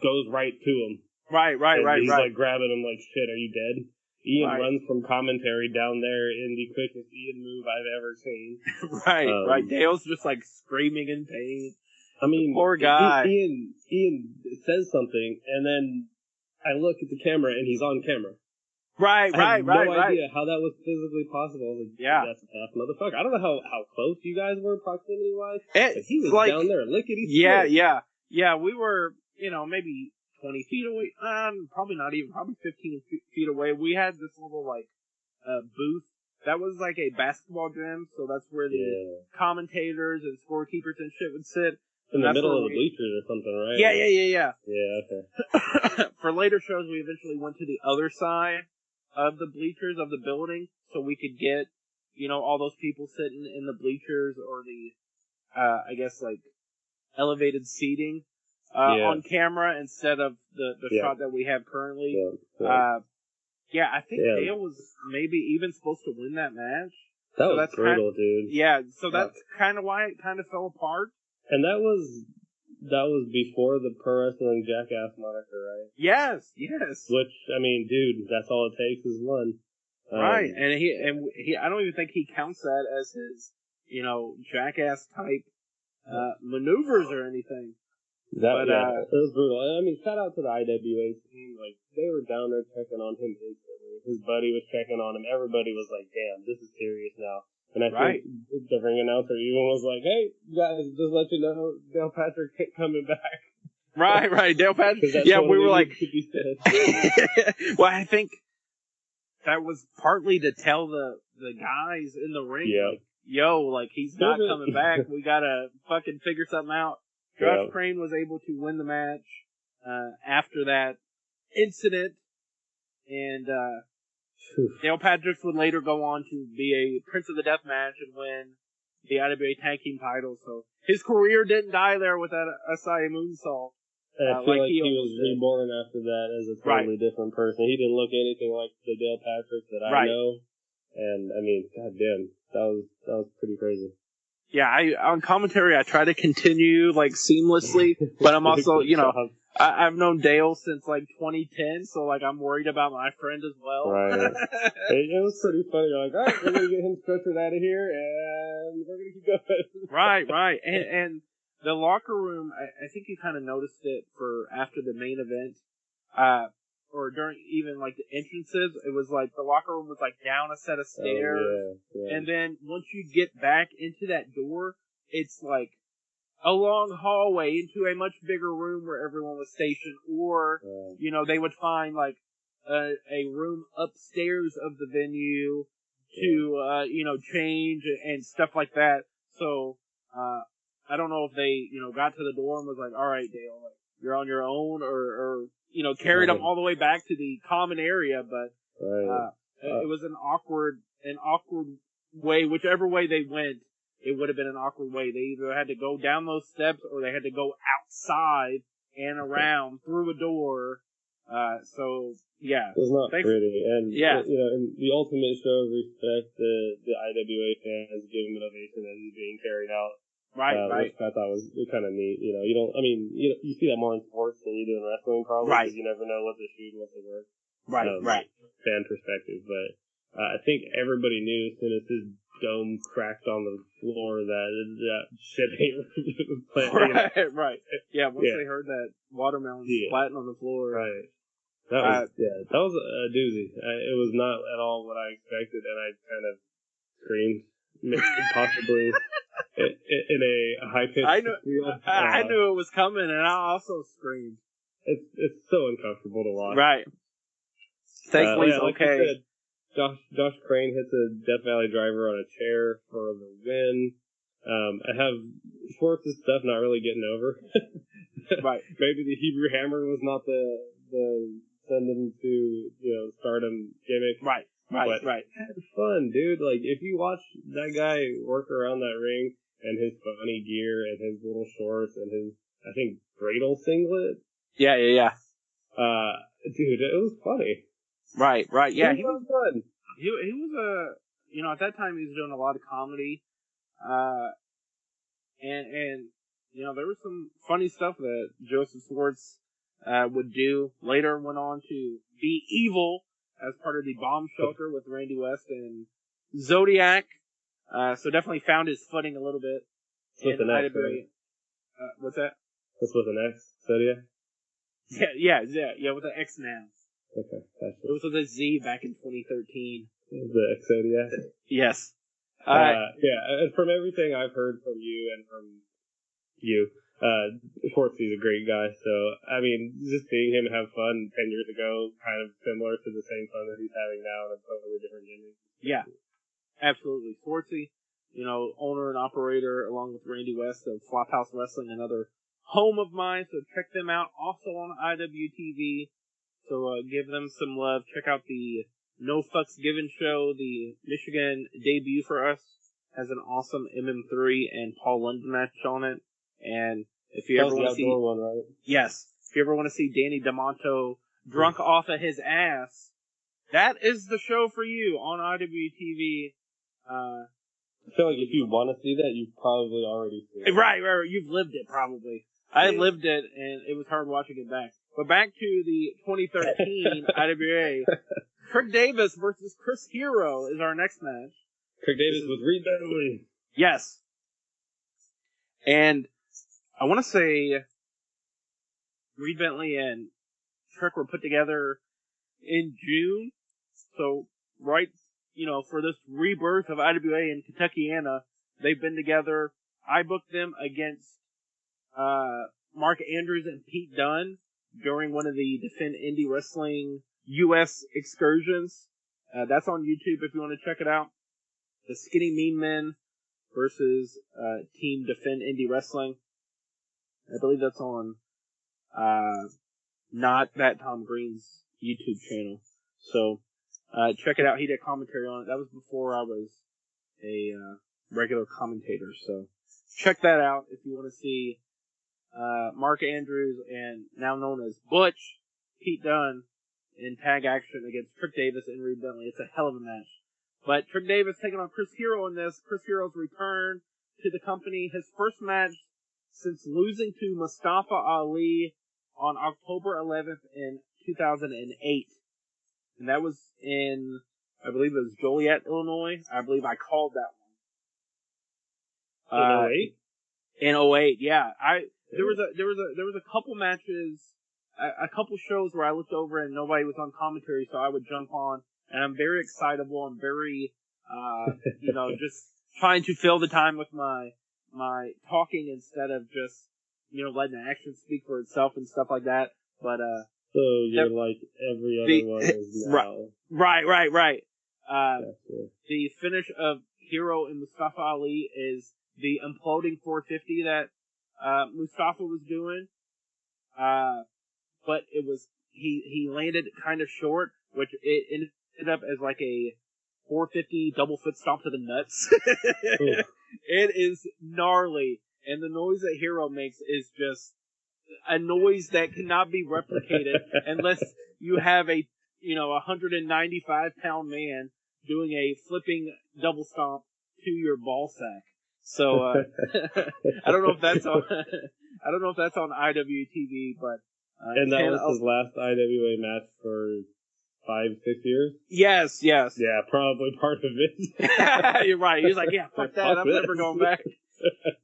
Goes right to him. Right. He's like grabbing him like, shit, are you dead? Ian runs from commentary down there in the quickest Ian move I've ever seen. Right. Dale's just like screaming in pain. I mean, poor guy. Ian says something, and then I look at the camera, and he's on camera. Right. I have no idea how that was physically possible. I was like, yeah, that's a tough motherfucker. I don't know how close you guys were proximity wise. He was like, down there, lickety. Yeah. We were, maybe 20 feet away. Probably 15 feet away. We had this little booth that was like a basketball gym, so that's where the commentators and scorekeepers and shit would sit. In the middle of the bleachers or something, right? Yeah. Yeah, okay. For later shows, we eventually went to the other side of the bleachers of the building, so we could get, all those people sitting in the bleachers or the, elevated seating on camera instead of the shot that we have currently. Yeah. I think Dale was maybe even supposed to win that match. That was brutal, dude. Yeah, so that's kind of why it kind of fell apart. And that was before the Pro Wrestling Jackass moniker, right? Yes. Which, dude, that's all it takes is one. Right, and he I don't even think he counts that as his, Jackass type maneuvers or anything. It was brutal. Shout out to the IWA team. Like, they were down there checking on him instantly. His buddy was checking on him. Everybody was like, damn, this is serious now. And I think the ring announcer even was like, hey, guys, just let you know, Dale Patrick ain't coming back. Right. Dale Patrick. Yeah, we were like, well, I think that was partly to tell the guys in the ring, he's not coming back. We gotta fucking figure something out. Josh Crane was able to win the match after that incident, and Dale Patrick would later go on to be a Prince of the Death match and win the IWA Tag Team title. So his career didn't die there with that Asai moonsault. I feel like he was reborn after that as a totally different person. He didn't look anything like the Dale Patrick that I know. And goddamn, that was pretty crazy. Yeah, on commentary I try to continue seamlessly, but I'm also I've known Dale since 2010, so I'm worried about my friend as well. Right. It was pretty funny. You're like, all right, we're gonna get him stretchered out of here, and we're gonna keep going. Right. And the locker room, I think you kind of noticed it for after the main event, or during even the entrances. It was the locker room was down a set of stairs, and then once you get back into that door, it's a long hallway into a much bigger room where everyone was stationed, or they would find a room upstairs of the venue to change and stuff like that. So I don't know if they got to the door and was like, all right, Dale, you're on your own, or carried them all the way back to the common area, but it was an awkward way, whichever way they went, it would have been an awkward way. They either had to go down those steps or they had to go outside and around through a door. So yeah, it was not pretty. And yeah, in the ultimate show of respect, the IWA fans give him an ovation as he's being carried out. Right. Which I thought was kind of neat. You see that more in sports than you do in wrestling, probably, because you never know what to shoot and what to work. Right. Fan perspective, but I think everybody knew as soon as his dome cracked on the floor that shit ain't playing. Right. Yeah. Once they heard that watermelon splatting on the floor, right. That was a doozy. It was not at all what I expected, and I kind of screamed, possibly. In a high pitched I knew it was coming, and I also screamed. It's so uncomfortable to watch. Right. Thankfully, it's like okay. You said, Josh Crane hits a Death Valley driver on a chair for the win. I have Schwartz's stuff not really getting over. Right. Maybe the Hebrew Hammer was not the send him to stardom gimmick. Right. Had fun, dude. Like, if you watch that guy work around that ring and his funny gear and his little shorts and his, I think, dreidel singlet. Yeah. Dude, it was funny. Right. Yeah, he was fun. He was at that time he was doing a lot of comedy, and there was some funny stuff that Joseph Schwartz would do. Later went on to be evil as part of the Bomb Shelter with Randy West and Zodiac. So definitely found his footing a little bit. With an X, right? What's that? That's with an X, Zodiac? Yeah, with the X now. Okay, gotcha. It was with a Z back in 2013. The X Zodiac? Yes. And from everything I've heard from you and from you, Schwartz is a great guy, so, I mean, just seeing him have fun 10 years ago, kind of similar to the same fun that he's having now in a totally different gimmick. Yeah, absolutely. Schwartzy, owner and operator, along with Randy West of Flophouse Wrestling, another home of mine, so check them out, also on IWTV, so give them some love. Check out the No Fucks Given show, the Michigan debut for us, has an awesome MM3 and Paul London match on it. And if you ever want to see, one, right? Yes, if you ever want to see Danny D'Amato drunk off of his ass, that is the show for you on IWTV. I feel like if you want to see that, you've probably already seen it. Right. You've lived it, probably. I lived it, and it was hard watching it back. But back to the 2013 IWA, Trick Davis versus Chris Hero is our next match. Trick Davis with Reed Bentley. Yes. And I want to say Reed Bentley and Trick were put together in June. So, right, for this rebirth of IWA in Kentuckiana, they've been together. I booked them against Mark Andrews and Pete Dunne during one of the Defend Indie Wrestling U.S. excursions. That's on YouTube if you want to check it out. The Skinny Mean Men versus Team Defend Indie Wrestling. I believe that's on not that Tom Green's YouTube channel. So check it out. He did commentary on it. That was before I was a regular commentator. So check that out if you want to see Mark Andrews and now known as Butch, Pete Dunne in tag action against Trick Davis and Reed Bentley. It's a hell of a match. But Trick Davis taking on Chris Hero in this. Chris Hero's return to the company. His first match since losing to Mustafa Ali on October 11th in 2008. And that was in, I believe it was Joliet, Illinois. I believe I called that one. In 08, yeah. There was a couple matches, a couple shows where I looked over and nobody was on commentary, so I would jump on. And I'm very excitable. I'm very, just trying to fill the time with my talking instead of just, letting the action speak for itself and stuff like that. But, so you're like every other one is now. Right. Gotcha. The finish of Hero and Mustafa Ali is the imploding 450 that, Mustafa was doing. But it was, he landed kind of short, which it ended up as like a 450 double foot stomp to the nuts. It is gnarly. And the noise that Hero makes is just a noise that cannot be replicated unless you have a 195-pound man doing a flipping double stomp to your ball sack. So I don't know if that's on IWTV, but and that was his last IWA match for 5-6 years. Yes. Yeah, probably part of it. You're right. He's like, yeah, fuck that. I'm never going back.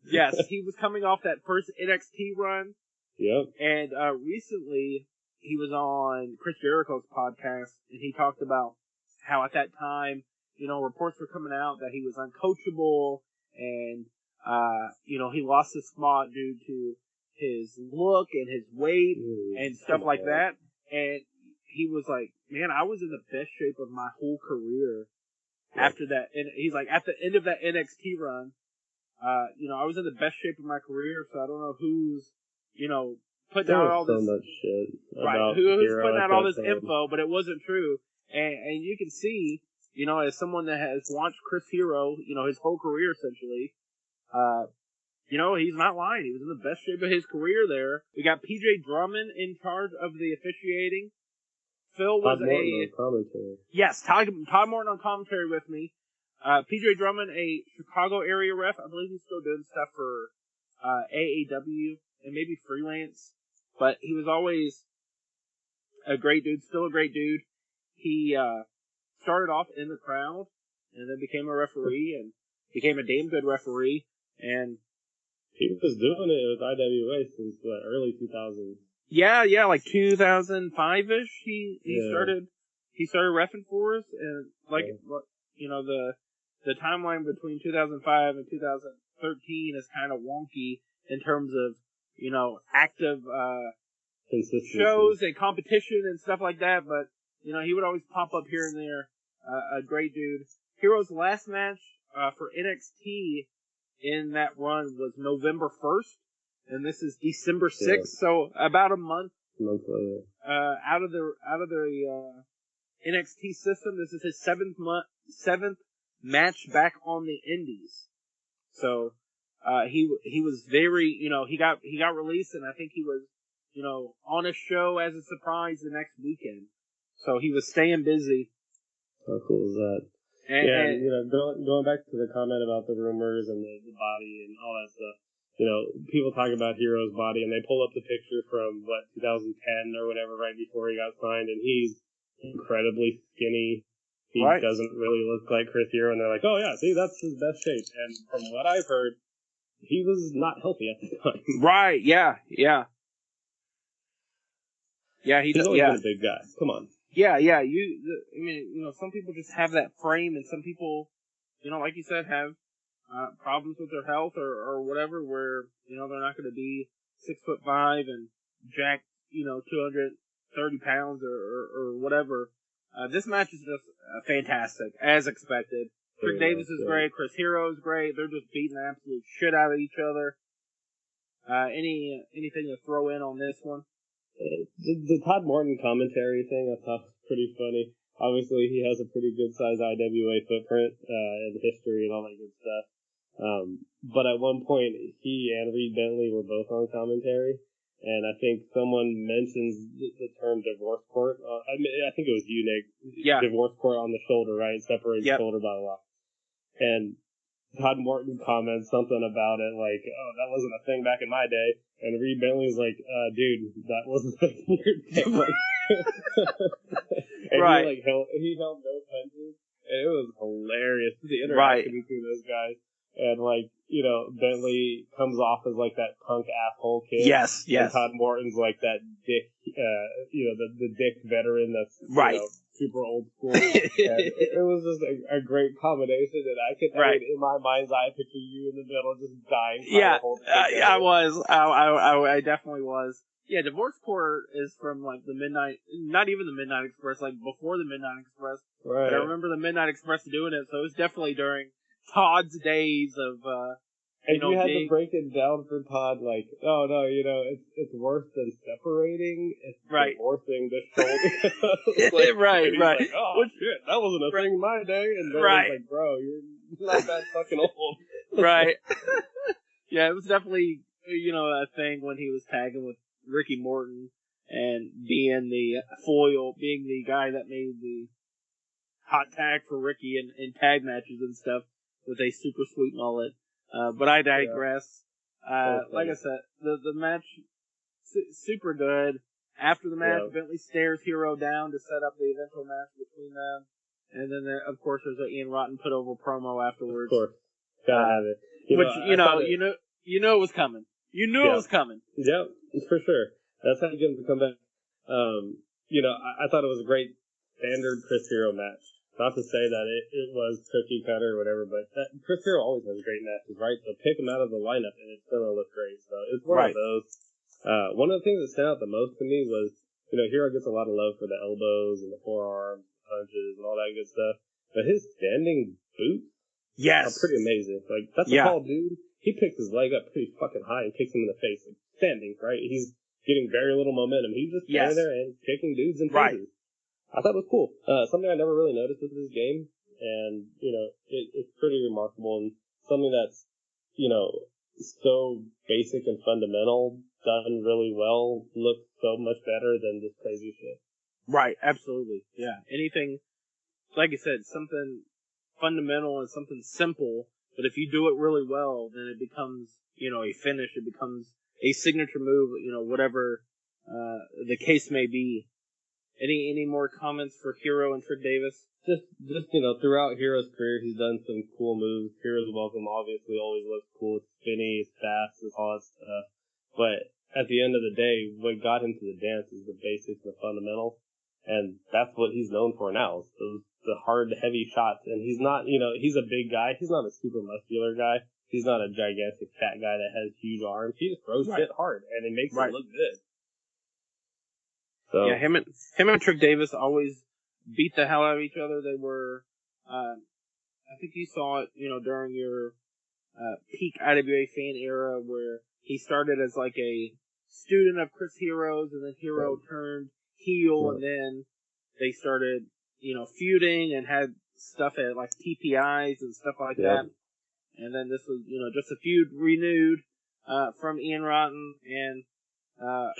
Yes, he was coming off that first NXT run. Yep. And recently, he was on Chris Jericho's podcast, and he talked about how at that time, reports were coming out that he was uncoachable, and, he lost his spot due to his look and his weight and stuff like that. And he was like, man, I was in the best shape of my whole career after that. And he's like, at the end of that NXT run, I was in the best shape of my career, so I don't know who's, putting out all this. So much shit. Right, who's putting out all this info, but it wasn't true. And you can see, as someone that has watched Chris Hero, his whole career essentially, he's not lying. He was in the best shape of his career there. We got PJ Drummond in charge of the officiating. Phil was Todd Morton on commentary. Yes, Todd Morton on commentary with me. PJ Drummond, a Chicago area ref. I believe he's still doing stuff for AAW and maybe freelance. But he was always a great dude, still a great dude. He started off in the crowd and then became a referee and became a damn good referee. And he was doing it with IWA since the early 2000s. Yeah, like 2005-ish. He started reffing for us, and the timeline between 2005 and 2013 is kind of wonky in terms of active shows and competition and stuff like that. But he would always pop up here and there. A great dude. Hero's last match for NXT in that run was November 1st. And this is December 6th, so about a month later. Out of the NXT system. This is his seventh match back on the Indies. So he was very, he got released, and I think he was on a show as a surprise the next weekend. So he was staying busy. How cool is that? And going back to the comment about the rumors and the body and all that stuff. People talk about Hero's body, and they pull up the picture from, 2010 or whatever, right before he got signed, and he's incredibly skinny. He doesn't really look like Chris Hero, and they're like, oh, yeah, see, that's his best shape. And from what I've heard, he was not healthy at the time. Right, yeah. Yeah, he's always been a big guy. Come on. Yeah, some people just have that frame, and some people, like you said, have problems with their health or whatever, where they're not going to be 6'5" and jack 230 pounds or whatever. This match is just fantastic, as expected. Trick Davis is great. Chris Hero is great. They're just beating the absolute shit out of each other. Anything to throw in on this one? The Todd Morton commentary thing I thought was pretty funny. Obviously, he has a pretty good-sized IWA footprint and history and all that good stuff. But at one point, he and Reed Bentley were both on commentary, and I think someone mentions the term divorce court. I think it was you, Nick. Yeah. Divorce court on the shoulder, right? Separates shoulder, blah, blah, blah. And Todd Morton comments something about it, like, oh, that wasn't a thing back in my day. And Reed Bentley's like, dude, that wasn't a thing in your day. And right. He held no punches. And it was hilarious. The interaction between those guys. And Bentley comes off as like that punk asshole kid. Yes. And Todd Morton's like that dick, the dick veteran that's super old school. And it was just a great combination, and I could, in my mind's eye, picture you in the middle just dying. I was. I definitely was. Yeah, Divorce Court is from like the Midnight, not even the Midnight Express, like before the Midnight Express. Right. But I remember the Midnight Express doing it, so it was definitely during Todd's days of And you had to break it down for Todd, like, oh no, it's worse than separating. It's divorcing the shoulder. Like, right. Like, oh shit, that wasn't a thing in my day. And then it's like, bro, you're not that fucking old. Right. Yeah, it was definitely, a thing when he was tagging with Ricky Morton and being the foil, being the guy that made the hot tag for Ricky in tag matches and stuff with a super sweet mullet. But I digress. Like I said, the match, super good. After the match, Bentley stares Hero down to set up the eventual match between them. And then, of course, there's an Ian Rotten put over promo afterwards. Of course. Gotta have it. You know it was coming. You knew it was coming. Yep, for sure. That's how you get him to come back. I thought it was a great standard Chris Hero match. Not to say that it was cookie cutter or whatever, but Chris Hero always has great matches, right? So pick him out of the lineup and it's going to look great. So it's one of those. One of the things that stood out the most to me was, Hero gets a lot of love for the elbows and the forearms, punches, and all that good stuff. But his standing boots are pretty amazing. Like, that's a tall dude. He picks his leg up pretty fucking high and kicks him in the face. Like, standing, right? He's getting very little momentum. He's just standing there and kicking dudes in faces. I thought it was cool. Something I never really noticed with this game, and it's pretty remarkable and something that's so basic and fundamental, done really well, looks so much better than this crazy shit. Right, absolutely, yeah. Anything, like I said, something fundamental and something simple, but if you do it really well, then it becomes a finish. It becomes a signature move. Whatever the case may be. Any more comments for Hero and Trick Davis? Just throughout Hero's career, he's done some cool moves. Hero's Welcome obviously always looks cool. It's spinny, it's fast, it's all that stuff. But at the end of the day, what got him to the dance is the basics and the fundamentals. And that's what he's known for now. The hard, heavy shots. And he's not, he's a big guy. He's not a super muscular guy. He's not a gigantic fat guy that has huge arms. He just throws shit hard, and it makes it look good. So. Yeah, him and Trick Davis always beat the hell out of each other. They were, I think you saw it, during your peak IWA fan era, where he started as like a student of Chris Hero's, and then Hero turned heel, and then they started, feuding and had stuff at like TPIs and stuff like that. And then this was, just a feud renewed from Ian Rotten, and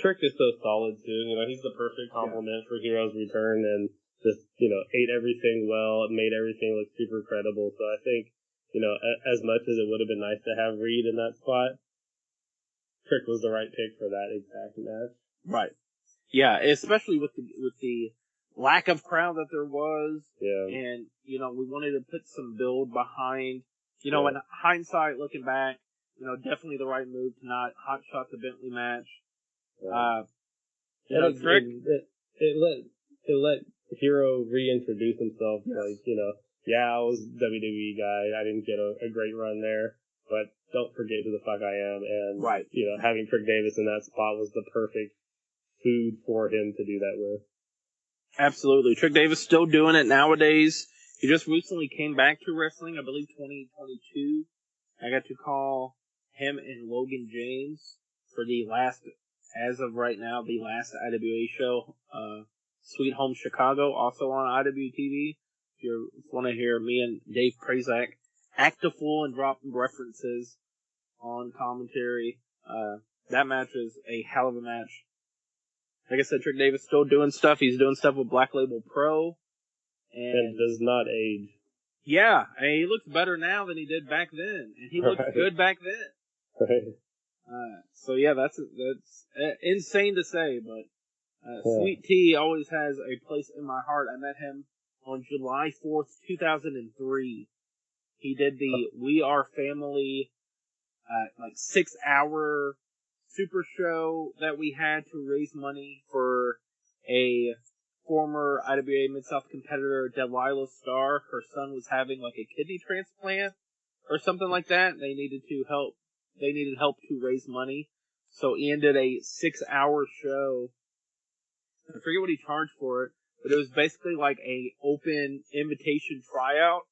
Trick is so solid too. He's the perfect complement for Hero's return, and just ate everything well, made everything look super credible. So I think as much as it would have been nice to have Reed in that spot, Trick was the right pick for that exact match. Right. Yeah, especially with the lack of crowd that there was. Yeah. And we wanted to put some build behind. In hindsight, looking back, definitely the right move to not hotshot the Bentley match. Trick. It let Hero reintroduce himself. Yes. Like, I was WWE guy. I didn't get a great run there, but don't forget who the fuck I am. And, having Trick Davis in that spot was the perfect food for him to do that with. Absolutely. Trick Davis still doing it nowadays. He just recently came back to wrestling, I believe 2022. I got to call him and Logan James for the last, as of right now, the last IWA show, Sweet Home Chicago, also on IWTV. If you want to hear me and Dave Prazak act a fool and drop references on commentary, that match is a hell of a match. Like I said, Trick Davis still doing stuff. He's doing stuff with Black Label Pro. And does not age. Yeah, he looks better now than he did back then. And he looked good back then. Right. So yeah, that's insane to say, but Sweet T always has a place in my heart. I met him on July 4th, 2003. He did the We Are Family, 6-hour super show that we had to raise money for a former IWA Midsouth competitor, Delilah Starr. Her son was having like a kidney transplant or something like that. They needed help to raise money. So Ian did a 6-hour show. I forget what he charged for it, but it was basically like a open invitation tryout.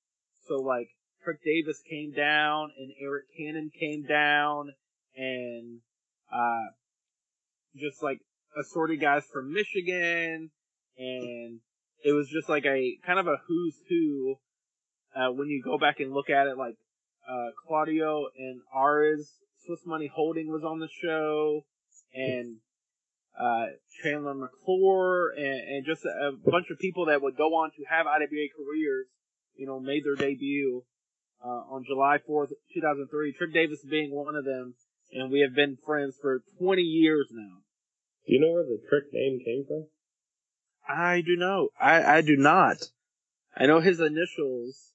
So like Trick Davis came down, and Eric Cannon came down, and just like assorted guys from Michigan, and it was just like a kind of a who's who when you go back and look at it. Like Claudio and Ares Swiss Money Holding was on the show, and Chandler McClure, and just a bunch of people that would go on to have IWA careers, made their debut on July 4th, 2003. Trick Davis being one of them, and we have been friends for 20 years now. Do you know where the Trick name came from? I do know. I do not. I know his initials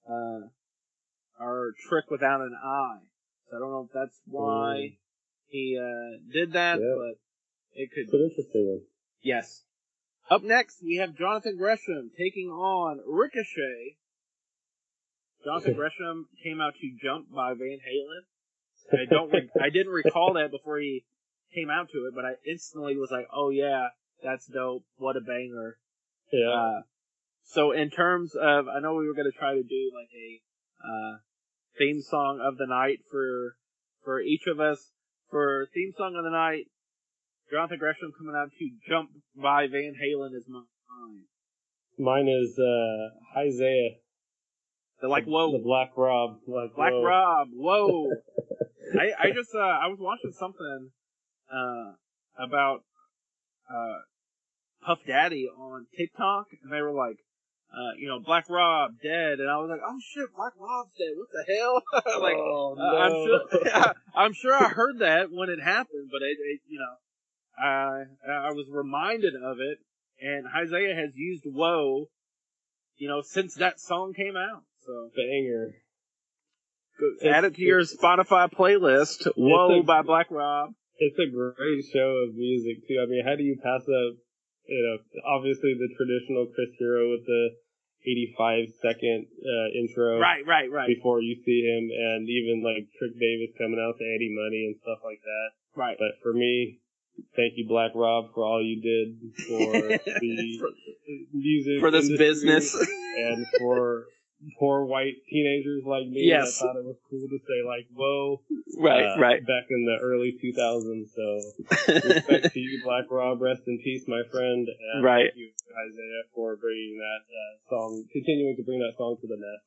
are Trick without an I. So I don't know if that's why he did that, but it could. It's an interesting one. Yes. Up next, we have Jonathan Gresham taking on Ricochet. Jonathan Gresham came out to Jump by Van Halen. I didn't recall that before he came out to it, but I instantly was like, oh yeah, that's dope. What a banger. Yeah. So in terms of, I know we were going to try to do like a theme song of the night for each of us. For theme song of the night, Jonathan Gresham coming out to Jump by Van Halen is mine. Mine is Isaiah. Whoa. The Black Rob. Black whoa. Rob, whoa. I just, I was watching something about Puff Daddy on TikTok, and they were like, Black Rob dead, and I was like, oh shit, Black Rob's dead. What the hell? Like, no. I'm sure I heard that when it happened, but I was reminded of it, and Isaiah has used "Whoa," since that song came out. So banger. Add it to your Spotify playlist. "Whoa" by Black Rob. It's a great show of music too. I mean, how do you pass up? Obviously the traditional Chris Hero with the 85-second intro. Right. Before you see him, and even like Trick Davis coming out to Eddie Money and stuff like that. Right. But for me, thank you, Black Rob, for all you did for the music for this industry, business, and for poor white teenagers like me. Yes. I thought it was cool to say like, "Whoa!" Right. Back in the early 2000s. So respect to you, Black Rob. Rest in peace, my friend. And right. Thank you, Isaiah, for bringing that song, continuing to bring that song to the net.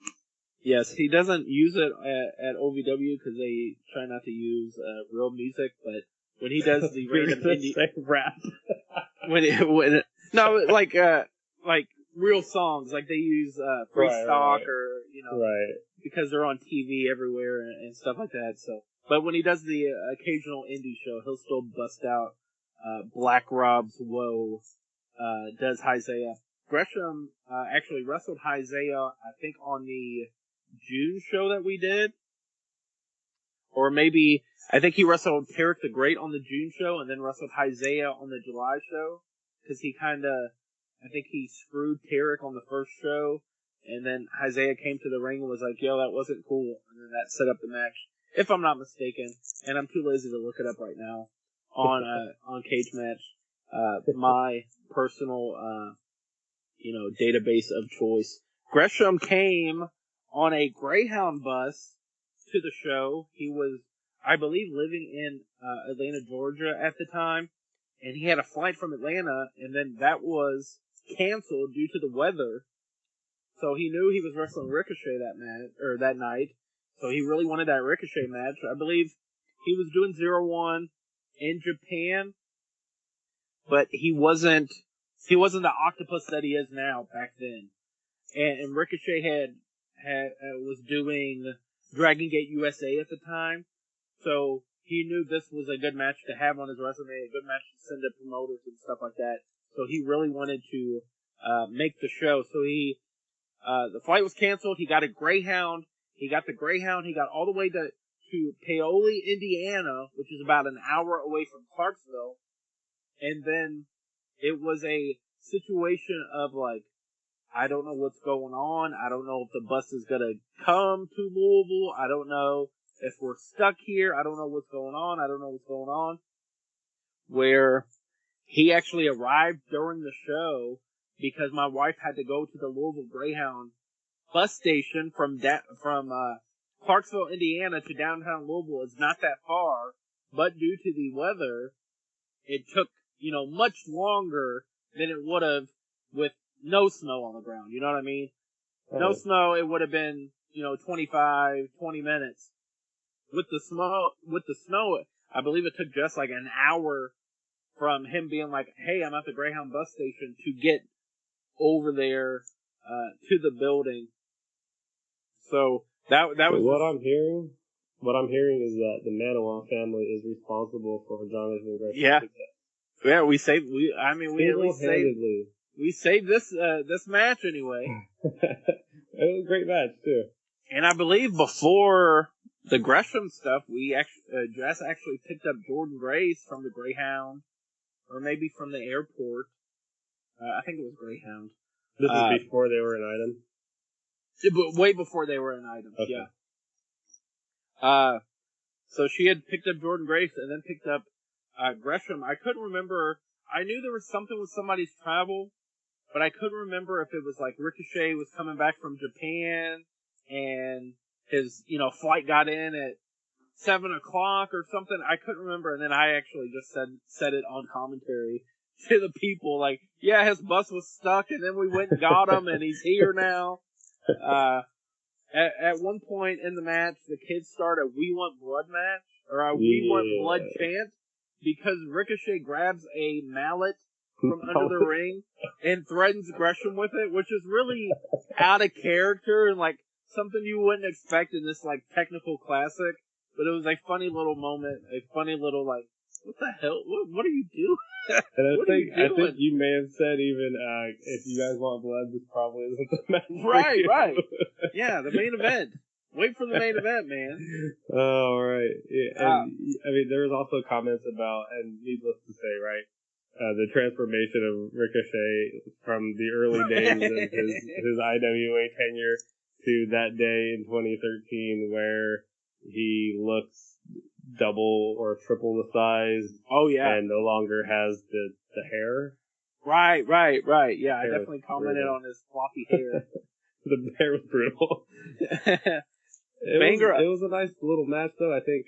Yes, he doesn't use it at OVW because they try not to use real music, but when he does the random indie rap, like real songs, like they use free stock or because they're on TV everywhere and stuff like that. So, but when he does the occasional indie show, he'll still bust out Black Rob's "Whoa." Does Isaiah Gresham actually wrestled Isaiah? I think on the June show that we did, or maybe I think he wrestled Tarek the Great on the June show, and then wrestled Isaiah on the July show because I think he screwed Tarek on the first show, and then Isaiah came to the ring and was like, yo, that wasn't cool. And then that set up the match, if I'm not mistaken. And I'm too lazy to look it up right now on Cage Match. My personal, database of choice. Gresham came on a Greyhound bus to the show. He was, I believe, living in Atlanta, Georgia at the time. And he had a flight from Atlanta, and then that was canceled due to the weather. So he knew he was wrestling Ricochet that night. So he really wanted that Ricochet match. I believe he was doing 0-1 in Japan, but he wasn't the octopus that he is now back then. And Ricochet was doing Dragon Gate USA at the time. So he knew this was a good match to have on his resume, a good match to send to promoters and stuff like that. So he really wanted to make the show. So the flight was canceled. He got a Greyhound. He got all the way to Paoli, Indiana, which is about an hour away from Clarksville. And then it was a situation of like, I don't know what's going on. I don't know if the bus is going to come to Louisville. I don't know if we're stuck here. I don't know what's going on. Where he actually arrived during the show because my wife had to go to the Louisville Greyhound bus station from Clarksville, Indiana to downtown Louisville is not that far, but due to the weather, it took, much longer than it would have with no snow on the ground. You know what I mean? No snow, it would have been, 20 minutes. With the snow, I believe it took just like an hour from him being like, hey, I'm at the Greyhound bus station to get over there, to the building. So that was what I'm hearing is that the Maniwa family is responsible for Jonathan Gresham's success. Yeah, we saved this match anyway. It was a great match too. And I believe before the Gresham stuff, Jess actually picked up Jordan Grace from the Greyhound, or maybe from the airport. I think it was Greyhound. This is before they were an item? But way before they were an item, okay. Yeah. So she had picked up Jordan Grace and then picked up Gresham. I couldn't remember. I knew there was something with somebody's travel, but I couldn't remember if it was like Ricochet was coming back from Japan and his, flight got in at 7 o'clock or something. I couldn't remember, and then I actually just said it on commentary to the people, like, yeah, his bus was stuck, and then we went and got him, and he's here now. At one point in the match, the kids start a "We Want Blood" match, or a "We Want Blood" chant, because Ricochet grabs a mallet from under the ring and threatens Gresham with it, which is really out of character and like something you wouldn't expect in this like technical classic. But it was a funny little moment, a funny little like, what the hell? What are you doing? And I think you may have said even, if you guys want blood, this probably isn't the match. Right. Yeah, the main event. Wait for the main event, man. Oh, right. Yeah, and, I mean, there was also comments about, and needless to say, right, the transformation of Ricochet from the early days of his IWA tenure to that day in 2013 where he looks double or triple the size. Oh, yeah. And no longer has the hair. Right. Yeah, I definitely commented on his floppy hair. The hair was brutal. It was a nice little match, though. I think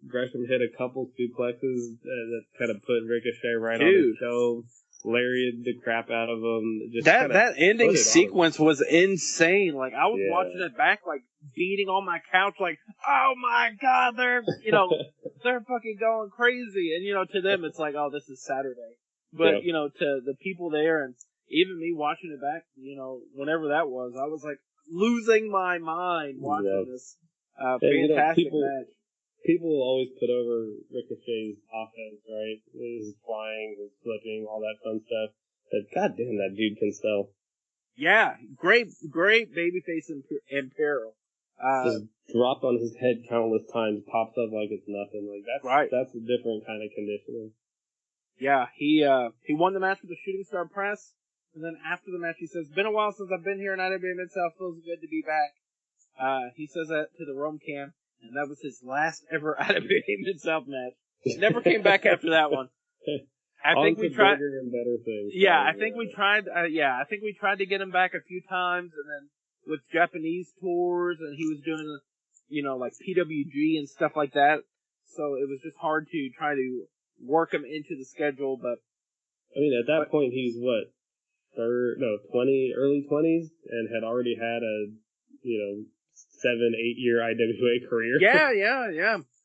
Gresham hit a couple suplexes that kind of put Ricochet right on his show. Lariated the crap out of him. Just that ending sequence was insane. Like, I was watching it back, like, beating on my couch, like, oh my god, they're fucking going crazy. And, to them, it's like, oh, this is Saturday. But, to the people there, and even me watching it back, whenever that was, I was like, losing my mind watching this fantastic match. People will always put over Ricochet's offense, right? His flying, his flipping, all that fun stuff. But goddamn, that dude can sell. Yeah, great babyface in peril. Just dropped on his head countless times, pops up like it's nothing. Like that's a different kind of conditioning. Yeah, he won the match with the Shooting Star Press, and then after the match he says, "Been a while since I've been here in IWA Midsouth. Feels good to be back." He says that to the Rome Cam. And that was his last ever IWA Mid-South match. Never came back after that one. I think we tried. And better things. Yeah, I think we tried. I think we tried to get him back a few times, and then with Japanese tours, and he was doing, like PWG and stuff like that. So it was just hard to try to work him into the schedule. But I mean, at that point, he's what, early 20s, and had already had a 7-8 year IWA career. Yeah.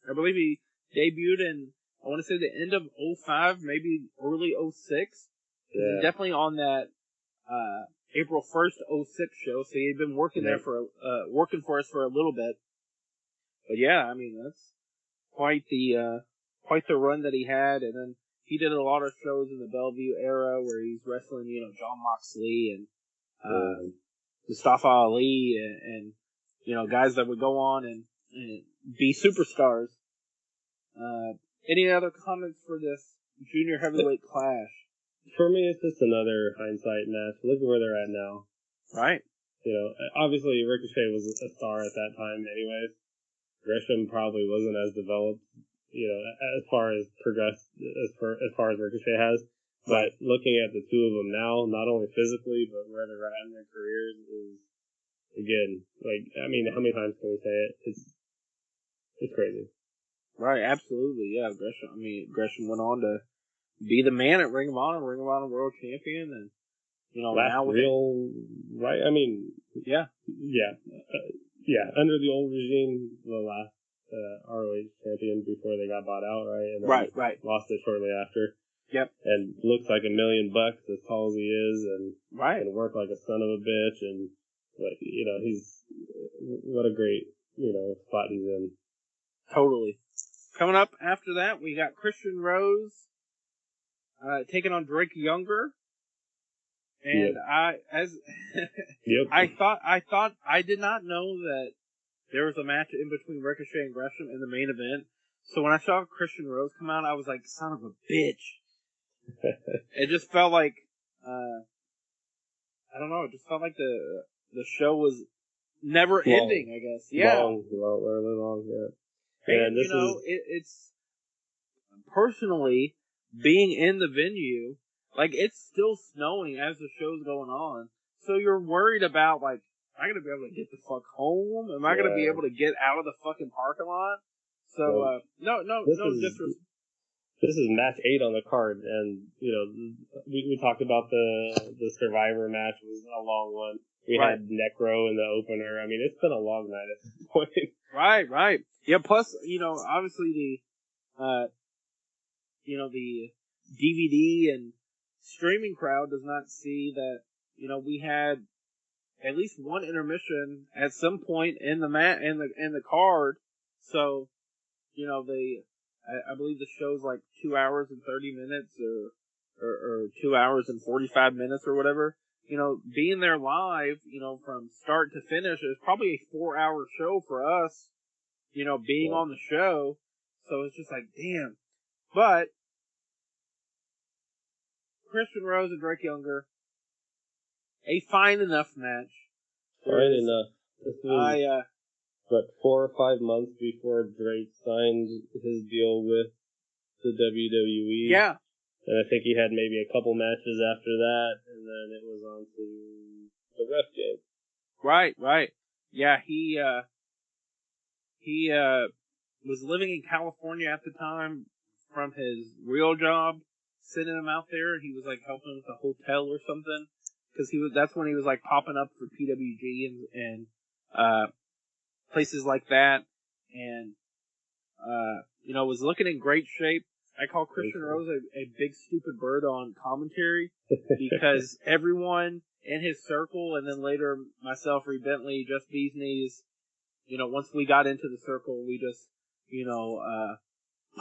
I believe he debuted in, I want to say, the end of 05, maybe early 06. Yeah. Definitely on that April 1st 06 show. So he had been working there working for us for a little bit. But yeah, I mean, that's quite the run that he had. And then he did a lot of shows in the Bellevue era where he's wrestling, John Moxley and Mustafa Ali and guys that would go on and be superstars. Any other comments for this junior heavyweight clash? For me, it's just another hindsight match. Look at where they're at now. Right. Obviously Ricochet was a star at that time anyways. Gresham probably wasn't as developed, as far as progressed, as far as Ricochet has. But looking at the two of them now, not only physically, but where they're at in their careers is again, like, I mean, how many times can we say it? It's crazy. Right, absolutely, yeah. Gresham went on to be the man at Ring of Honor World Champion, and last now with real right. I mean, yeah. Under the old regime, the last ROH champion before they got bought out, right? And then right. Lost it shortly after. Yep. And looks like $1 million as tall as he is, and right. can work like a son of a bitch, and like he's what a great spot he's in. Totally. Coming up after that, we got Christian Rose taking on Drake Younger. And yep. I did not know that there was a match in between Ricochet and Gresham in the main event. So when I saw Christian Rose come out, I was like, son of a bitch. It just felt like, I don't know, it just felt like the show was never ending, I guess. Yeah. Really long, yeah. And, it's personally being in the venue, like, it's still snowing as the show's going on. So you're worried about, like, am I going to be able to get the fuck home? Am I going to be able to get out of the fucking parking lot? So, this is match 8 on the card, and, we talked about the Survivor match was a long one. We had Necro in the opener. I mean, it's been a long night at this point. Right. Yeah, plus, obviously the DVD and streaming crowd does not see that, we had at least one intermission at some point in the in the card. So, I believe the show's like 2 hours and 30 minutes or 2 hours and 45 minutes or whatever. Being there live, from start to finish is probably a 4-hour show for us, being on the show. So it's just like, damn. But Christian Rose and Drake Younger, a fine enough match. Fine enough. This was, 4 or 5 months before Drake signed his deal with the WWE. Yeah. And I think he had maybe a couple matches after that, and then it was on to the ref game. Right. Yeah, he was living in California at the time from his real job, sending him out there, and he was like helping with a hotel or something, because that's when he was like popping up for PWG and places like that, and was looking in great shape. I call Christian Rose a big stupid bird on commentary, because everyone in his circle, and then later myself, Reed Bentley, Just Bees Knees, once we got into the circle, we just,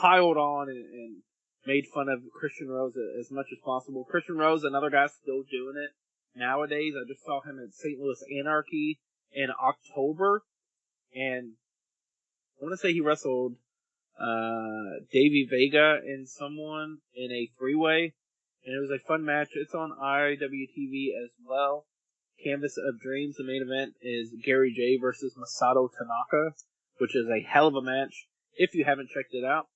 piled on and made fun of Christian Rose as much as possible. Christian Rose, another guy still doing it nowadays. I just saw him at St. Louis Anarchy in October, and I want to say he wrestled Davey Vega and someone in a 3-way, and it was a fun match. It's on IWTV as well. Canvas of Dreams, the main event, is Gary J versus Masato Tanaka, which is a hell of a match. If you haven't checked it out,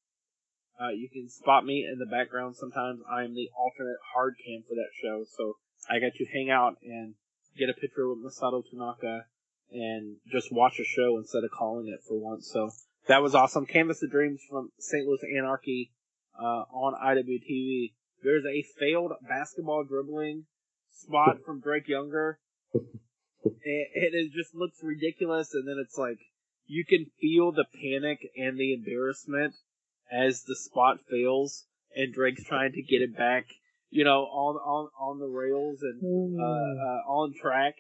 you can spot me in the background. Sometimes I am the alternate hard cam for that show, so I got to hang out and get a picture with Masato Tanaka and just watch a show instead of calling it for once. So that was awesome. Canvas of Dreams from St. Louis Anarchy on IWTV. There's a failed basketball dribbling spot from Drake Younger. It just looks ridiculous, and then it's like you can feel the panic and the embarrassment as the spot fails, and Drake's trying to get it back, on the rails and on track.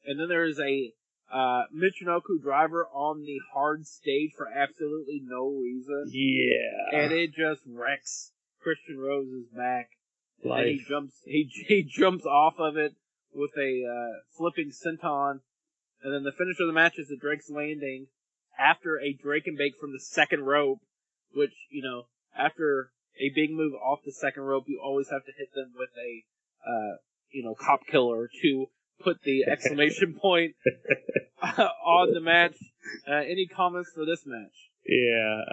And then there's a Michinoku driver on the hard stage for absolutely no reason. Yeah. And it just wrecks Christian Rose's back. Life. And he jumps off of it with a flipping senton. And then the finish of the match is the Drake's landing after a Drake and bake from the second rope, which, after a big move off the second rope, you always have to hit them with a, cop killer to put the exclamation point on the match. Any comments for this match? Yeah,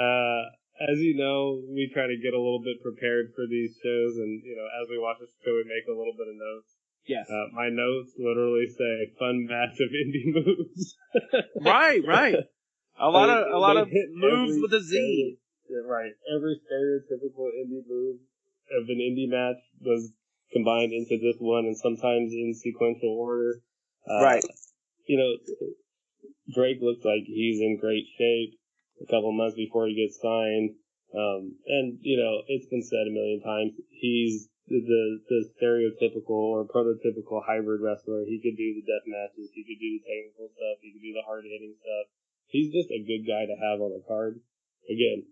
as you know, we try to get a little bit prepared for these shows, and, as we watch the show, we make a little bit of notes. Yes. My notes literally say "fun match of indie moves." Right. A lot of moves with a Z. Right. Every stereotypical indie move of an indie match was combined into this one, and sometimes in sequential order. Right. You know, Drake looks like he's in great shape a couple months before he gets signed. And, you know, it's been said a million times, he's the stereotypical or prototypical hybrid wrestler. He could do the death matches, he could do the technical stuff, he could do the hard-hitting stuff. He's just a good guy to have on the card. Again,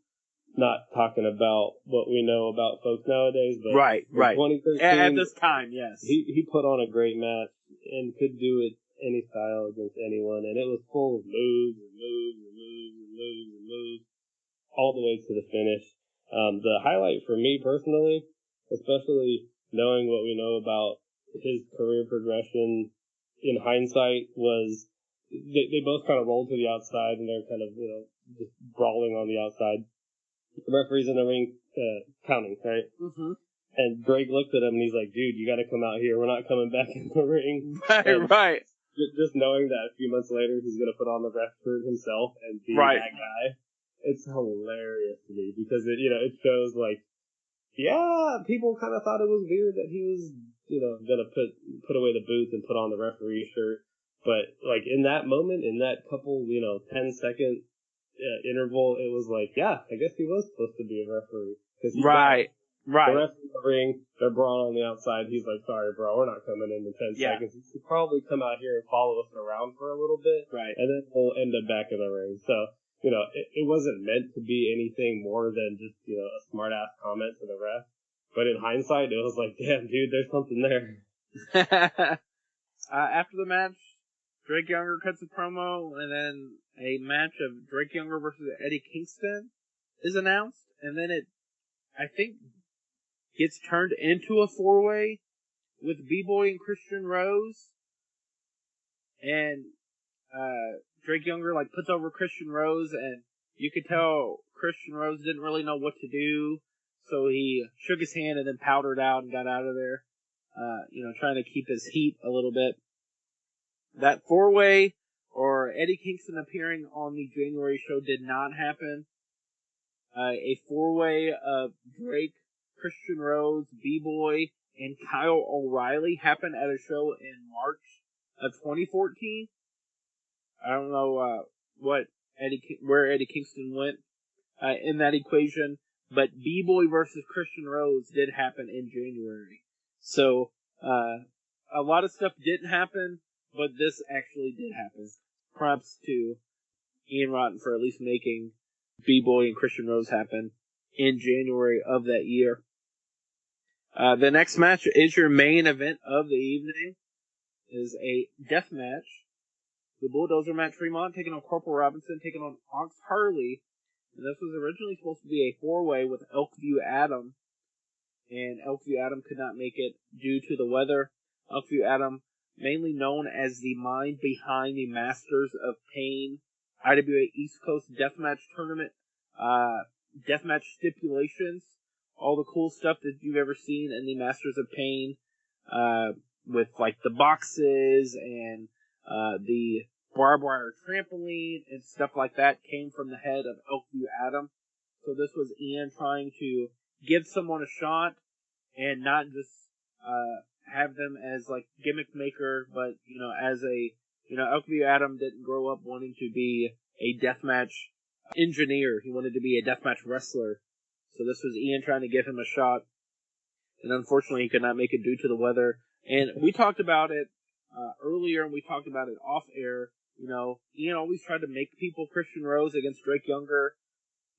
not talking about what we know about folks nowadays, but right. 2013, at this time, yes. He put on a great match and could do it any style against anyone, and it was full of moves and moves and moves and moves and moves, all the way to the finish. The highlight for me personally, especially knowing what we know about his career progression in hindsight, was they both kind of rolled to the outside and they're kind of, you know, just brawling on the outside. The referee's in the ring counting, right? Mm-hmm. And Drake looked at him and he's like, dude, you got to come out here. We're not coming back in the ring. Right. Just knowing that a few months later he's going to put on the ref shirt himself and be right. that guy, it's hilarious to me because it, you know, it shows like, yeah, people kind of thought it was weird that he was, you know, going to put away the boots and put on the referee shirt. But like in that moment, in that couple, you know, 10-second interval, it was like, yeah, I guess he was supposed to be a referee. Right. The rest of the ring, they're brawling on the outside. He's like, sorry, bro, we're not coming in 10 seconds. You should probably come out here and follow us around for a little bit. Right. And then we'll end up back in the ring. So, you know, it wasn't meant to be anything more than just, you know, a smart ass comment to the ref. But in hindsight, it was like, damn, dude, there's something there. After the match, Drake Younger cuts a promo, and then a match of Drake Younger versus Eddie Kingston is announced, and then it, I think, gets turned into a 4-way with B-Boy and Christian Rose, and Drake Younger like puts over Christian Rose, and you could tell Christian Rose didn't really know what to do, so he shook his hand and then powdered out and got out of there, you know, trying to keep his heat a little bit. That 4-way, or Eddie Kingston appearing on the January show, did not happen. A 4-way of Drake, Christian Rose, B-Boy, and Kyle O'Reilly happened at a show in March of 2014. I don't know where Eddie Kingston went in that equation, but B-Boy versus Christian Rose did happen in January. So a lot of stuff didn't happen, but this actually did happen. Props to Ian Rotten for at least making B-Boy and Christian Rose happen in January of that year. The next match is your main event of the evening. It is a death match. The Bulldozer Matt Tremont taking on Corporal Robinson, taking on Ox Harley. And this was originally supposed to be a 4-way with Elkview Adam. And Elkview Adam could not make it due to the weather. Elkview Adam, mainly known as the mind behind the Masters of Pain IWA East Coast Deathmatch Tournament, deathmatch stipulations, all the cool stuff that you've ever seen in the Masters of Pain, with like the boxes and the barbed wire trampoline and stuff like that came from the head of Elkview Adam. So this was Ian trying to give someone a shot and not just have them as like gimmick maker, but you know, as a, you know, Elkview Adam didn't grow up wanting to be a deathmatch engineer. He wanted to be a deathmatch wrestler. So this was Ian trying to give him a shot, and unfortunately he could not make it due to the weather. And we talked about it earlier, and we talked about it off air. You know, Ian always tried to make people Christian Rose against Drake Younger.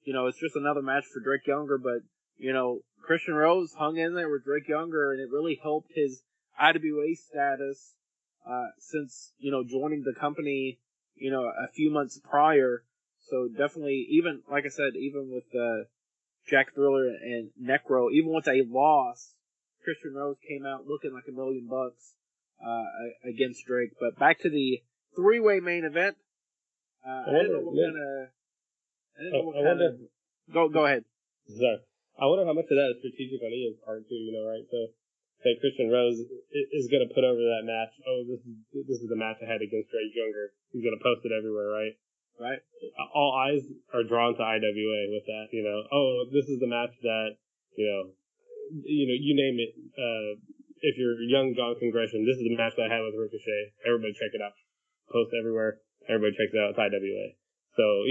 You know, it's just another match for Drake Younger, but you know, Christian Rose hung in there with Drake Younger, and it really helped his IWA status since, you know, joining the company, you know, a few months prior. So definitely, even, like I said, even with Jack Thriller and Necro, even with a loss, Christian Rose came out looking like $1 million against Drake. But back to the 3-way main event. I didn't know what kind of... Go ahead. Sorry. I wonder how much of that is strategic on Ian's part too, you know, right? So say Christian Rose is going to put over that match. Oh, this is the match I had against Ray Younger. He's going to post it everywhere, right? Right. All eyes are drawn to IWA with that. Oh, this is the match that you name it. If you're young Jonathan Gresham, this is the match that I had with Ricochet. Everybody check it out. Post everywhere. Everybody checks it out. It's IWA. So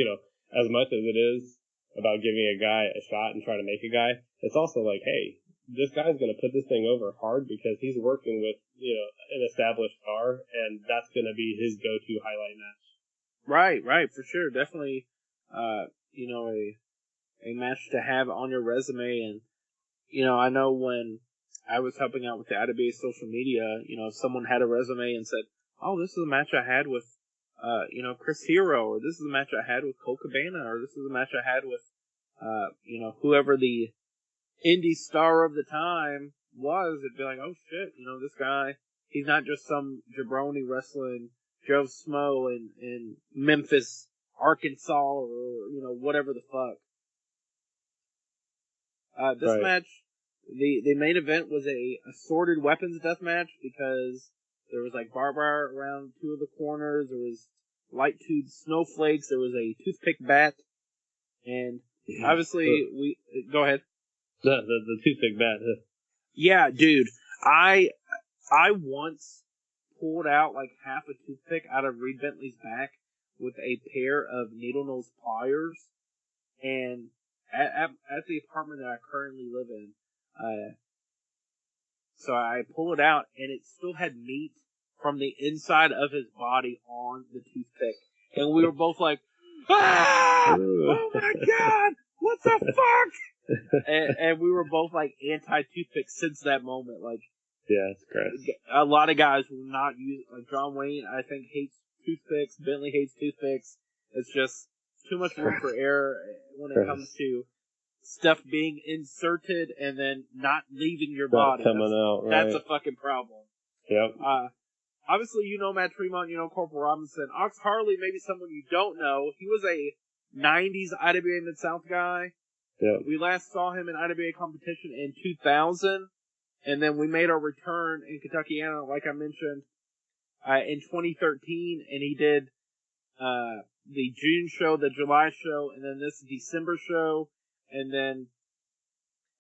as much as it is about giving a guy a shot and trying to make a guy, it's also like, hey, this guy's going to put this thing over hard because he's working with, an established star, and that's going to be his go-to highlight match. Right, for sure. Definitely, a match to have on your resume. And, I know when I was helping out with the IWA social media, if someone had a resume and said, oh, this is a match I had with, Chris Hero, or this is a match I had with Cole Cabana, or this is a match I had with, whoever the indie star of the time was, it'd be like, oh shit, this guy, he's not just some jabroni wrestling Joe Smo in Memphis, Arkansas, or, whatever the fuck. This match, the main event was a assorted weapons death match because there was like barbed wire around two of the corners, there was light tube snowflakes, there was a toothpick bat, and obviously go ahead. The toothpick bat. Yeah, dude. I once pulled out like half a toothpick out of Reed Bentley's back with a pair of needle nose pliers, and at the apartment that I currently live in, so I pulled it out and it still had meat from the inside of his body on the toothpick, and we were both like, ah! Oh my god! What the fuck? and we were both like anti-toothpick since that moment. Like, yeah, it's gross. A lot of guys will not use, like John Wayne, I think, hates toothpicks. Bentley hates toothpicks. It's just too much room for error when it comes to stuff being inserted and then not leaving your body. Coming out, right. That's a fucking problem. Yep. Obviously, Matt Tremont, Corporal Robinson. Ox Harley, maybe someone you don't know. He was a 90s IWA Mid-South guy. Yep. We last saw him in IWA competition in 2000, and then we made our return in Kentuckiana, like I mentioned, in 2013, and he did the June show, the July show, and then this December show, and then,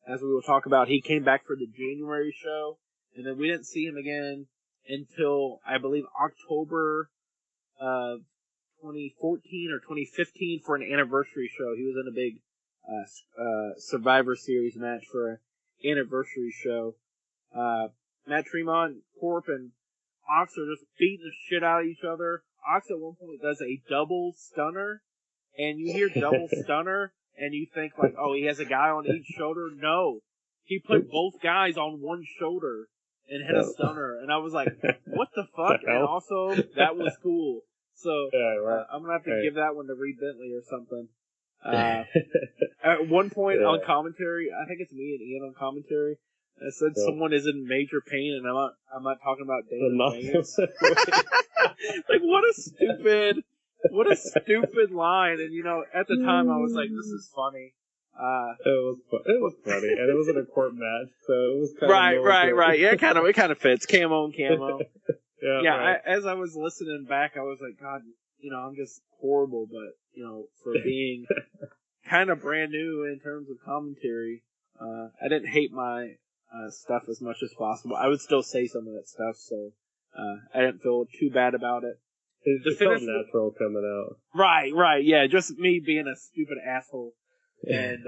as we will talk about, he came back for the January show, and then we didn't see him again until, I believe, October of 2014 or 2015 for an anniversary show. He was in a big Survivor Series match for an anniversary show. Matt Tremont, Corp, and Ox are just beating the shit out of each other. Ox at one point does a double stunner, and you hear double stunner, and you think like, oh, he has a guy on each shoulder. No, he put both guys on one shoulder and hit a stunner, and I was like, what the fuck? And also, that was cool. So I'm gonna have to give that one to Reed Bentley or something. At one point on commentary, I think it's me and Ian on commentary, I said someone is in major pain, and I'm not talking about Dana. Like, what a stupid line. And at the time I was like, this is funny. It was funny, and it was in a court match, so it was kind of right. Yeah, it kind of fits. Camo and camo. Yeah. Right. As I was listening back, I was like, God, I'm just horrible, but for being kind of brand new in terms of commentary, I didn't hate my stuff as much as possible. I would still say some of that stuff, so I didn't feel too bad about it. It felt natural coming out. Right, yeah, just me being a stupid asshole, and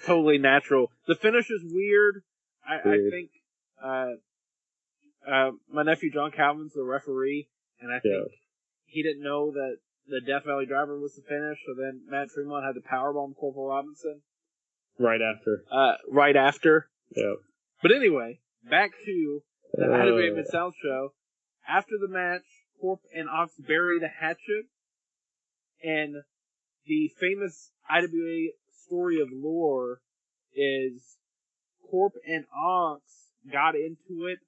totally natural. The finish is weird. I think my nephew John Calvin's the referee, and I think he didn't know that the Death Valley Driver was the finish, so then Matt Tremont had to powerbomb Corporal Robinson. Right after. Yeah. But anyway, back to the IWA Mid-South show. After the match, Corp and Ox bury the hatchet, and the famous IWA story of lore is Corp and Ox got into it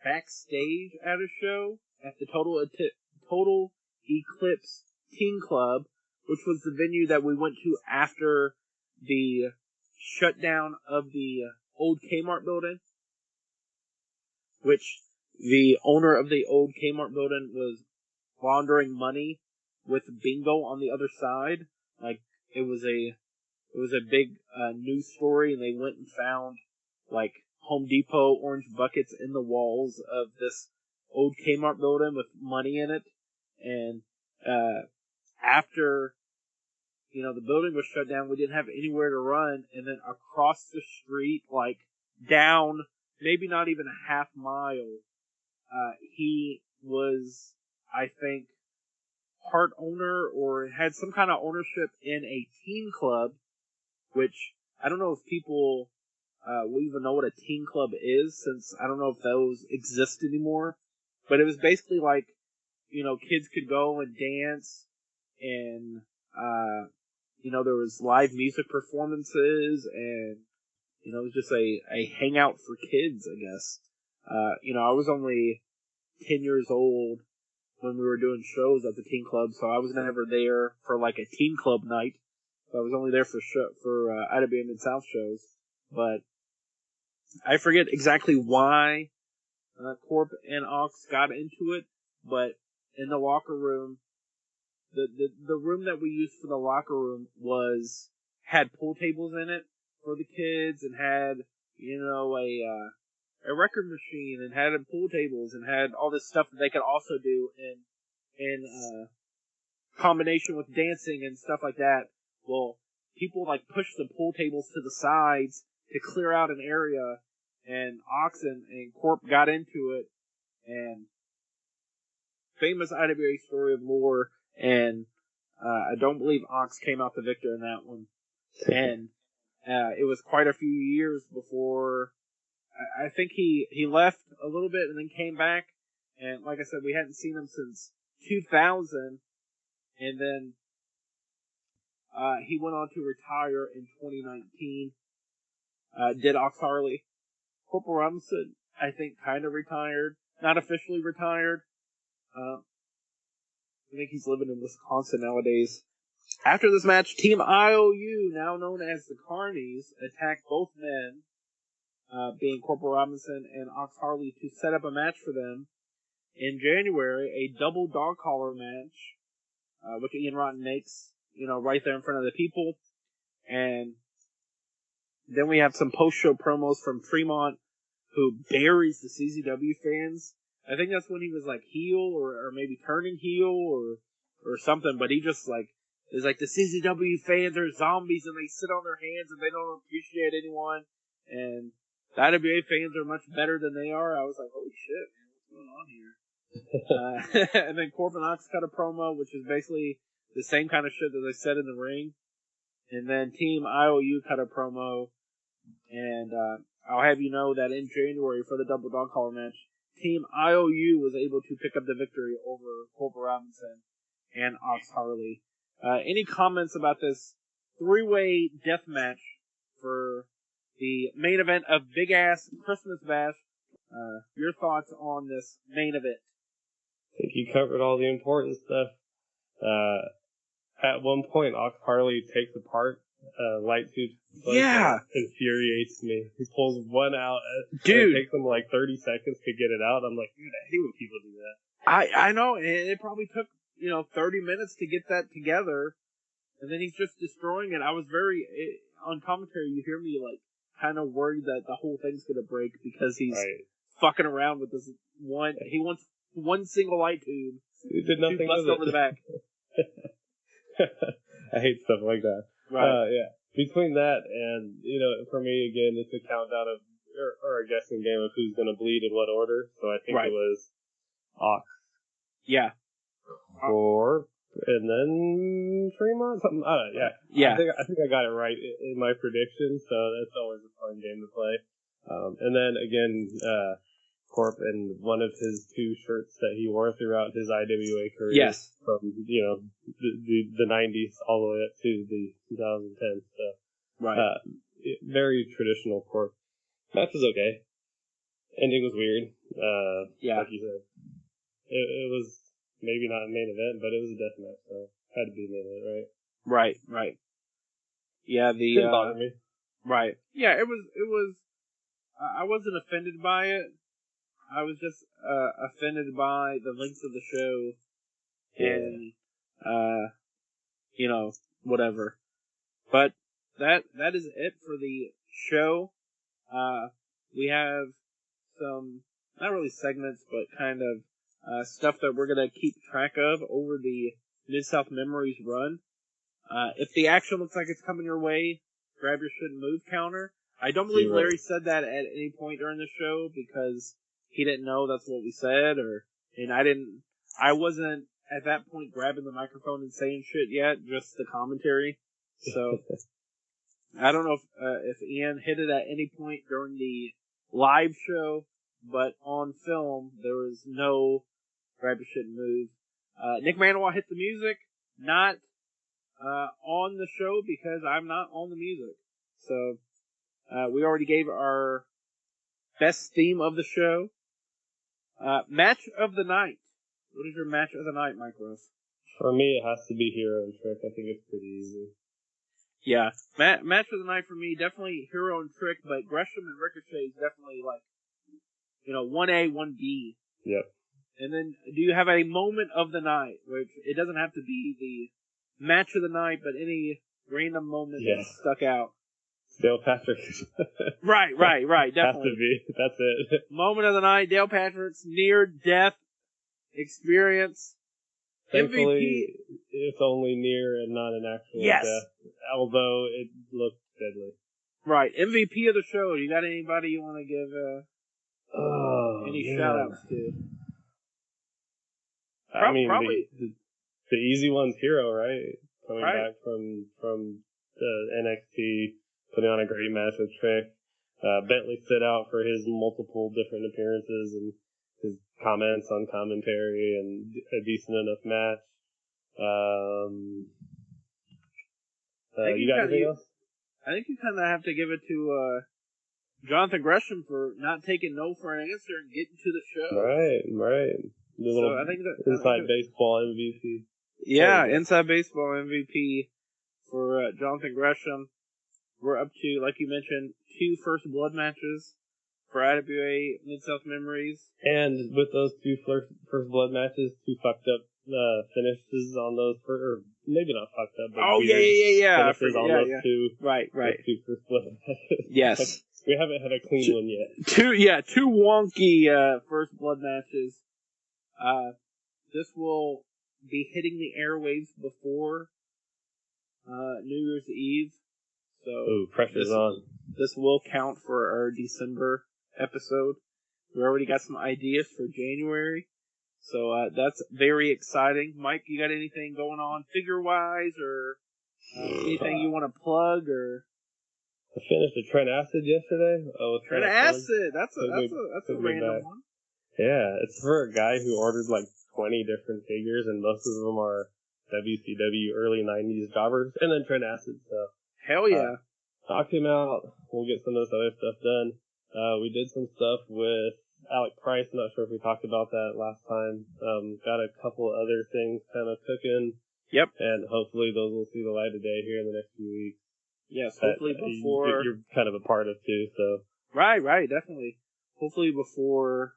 backstage at a show at the Total Eclipse Teen Club, which was the venue that we went to after the shutdown of the old Kmart building. which the owner of the old Kmart building was laundering money with bingo on the other side. Like, it was a big news story, and they went and found, like, Home Depot orange buckets in the walls of this old Kmart building with money in it. And after, the building was shut down, we didn't have anywhere to run. And then across the street, like, down, maybe not even a half mile, he was, I think, part owner or had some kind of ownership in a teen club, which I don't know if people will even know what a teen club is, since I don't know if those exist anymore. But it was basically like, kids could go and dance, and there was live music performances, and it was just a hangout for kids, I guess. I was only 10 years old when we were doing shows at the teen club, so I was never there for like a teen club night. So I was only there for IWA Midsouth shows. But I forget exactly why Corp and Ox got into it, but in the locker room, the room that we used for the locker room had pool tables in it for the kids, and had a record machine, and had pool tables, and had all this stuff that they could also do in combination with dancing and stuff like that. Well, people like pushed the pool tables to the sides to clear out an area, and Ox and Corp got into it, and famous IWA story of lore, and I don't believe Ox came out the victor in that one. And it was quite a few years before, I think he left a little bit and then came back, and like I said, we hadn't seen him since 2000, and then he went on to retire in 2019. Did Ox Harley. Corporal Robinson, I think, kind of retired. Not officially retired. I think he's living in Wisconsin nowadays. After this match, Team IOU, now known as the Carnies, attacked both men, being Corporal Robinson and Ox Harley, to set up a match for them in January, a double dog collar match, which Ian Rotten makes, right there in front of the people. And then we have some post-show promos from Fremont, who buries the CZW fans. I think that's when he was like heel, or maybe turning heel, or something, but he just is like, the CZW fans are zombies and they sit on their hands and they don't appreciate anyone, and the IWA fans are much better than they are. I was like, holy shit, man, what's going on here? And then Corbin Ox cut a promo, which is basically the same kind of shit that they said in the ring. And then Team IOU cut a promo, and I'll have you know that in January for the double dog collar match, Team IOU was able to pick up the victory over Corporal Robinson and Ox Harley. Any comments about this three-way death match for the main event of Big Ass Christmas Bash? Your thoughts on this main event? I think you covered all the important stuff. At one point, Ox Harley takes apart lighttube. Yeah. Infuriates me. He pulls one out. Dude. It takes him like 30 seconds to get it out. I'm like, dude, I hate when people do that. I know, and it probably took, 30 minutes to get that together, and then he's just destroying it. I was on commentary, you hear me, kind of worried that the whole thing's gonna break, because he's fucking around with this one. He wants one single light tube. He did nothing to bust over the back. I hate stuff like that. Right. Yeah. Between that and, for me, again, it's a countdown of, or a guessing game of who's going to bleed in what order. So I think it was Ox. Yeah. Corp, and then Fremont? Something. Yeah. I think I got it right in my prediction, so that's always a fun game to play. And then, again, Corp and one of his two shirts that he wore throughout his IWA career. Yes. From, the 90s all the way up to the 2010s. So, right. Very traditional Corp. Match was okay. Ending was weird. Like you said. It was maybe not a main event, but it was a death match, so had to be a main event, right? Right. Yeah, Didn't bother me. Right. Yeah, it was, I wasn't offended by it. I was just offended by the length of the show, and whatever. But that is it for the show. We have some, not really segments, but kind of stuff that we're gonna keep track of over the Mid-South Memories run. If the action looks like it's coming your way, grab your shouldn't move counter. I don't believe Larry said that at any point during the show because he didn't know that's what we said, and I wasn't at that point grabbing the microphone and saying shit yet, just the commentary. So I don't know if Ian hit it at any point during the live show, but on film there was no grab your shit and move. Nick Maniwa hit the music, not on the show because I'm not on the music. So we already gave our best theme of the show. Match of the night. What is your match of the night, Mike Ruff? For me, it has to be Hero and Trick. I think it's pretty easy. Yeah, match of the night for me, definitely Hero and Trick, but Gresham and Ricochet is definitely 1A, 1B. Yep. And then, do you have a moment of the night, which it doesn't have to be the match of the night, but any random moment that stuck out? Dale Patrick. Right, definitely. Has to be. That's it. Moment of the night, Dale Patrick's near-death experience. Thankfully, it's only near and not an actual death, although it looked deadly. Right. MVP of the show. You got anybody you want to give any shout-outs to? I mean, probably the easy one's Hero, right? Coming back from NXT, putting on a great match with Trick. Bentley stood out for his multiple different appearances and his comments on commentary and a decent enough match. You got anything else? I think you kind of have to give it to Jonathan Gresham for not taking no for an answer and getting to the show. Right. I think inside baseball MVP. Yeah, inside baseball MVP for Jonathan Gresham. We're up to, like you mentioned, 2 First Blood matches for IWA Mid-South Memories. And with those 2 First Blood matches, 2 fucked up finishes on those, or maybe not fucked up, but finishes on those 2. Right. Those 2 First Blood matches. Yes. We haven't had a clean one yet. 2 wonky First Blood matches. This will be hitting the airwaves before New Year's Eve. So pressure's on. This will count for our December episode. We already got some ideas for January. So that's very exciting. Mike, you got anything going on figure-wise or anything you want to plug? Or I finished a Trent Acid yesterday. Trent Acid! That's a random one. Yeah, it's for a guy who ordered 20 different figures, and most of them are WCW early 90s jobbers, and then Trent Acid, so. Hell yeah. Knocked him out. We'll get some of this other stuff done. We did some stuff with Alec Price. I'm not sure if we talked about that last time. Got a couple other things kind of cooking. Yep. And hopefully those will see the light of day here in the next few weeks. Yes, hopefully before... You're kind of a part of too, so... Right, definitely. Hopefully before...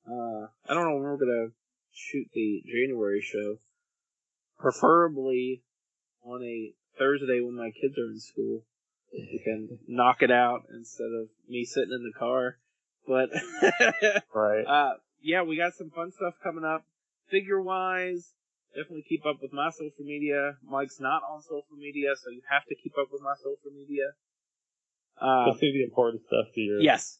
I don't know when we're going to shoot the January show. Preferably on a Thursday when my kids are in school. We can knock it out instead of me sitting in the car. But, right. Yeah, we got some fun stuff coming up. Figure-wise, definitely keep up with my social media. Mike's not on social media, so you have to keep up with my social media. Let's see the important stuff to your... Yes.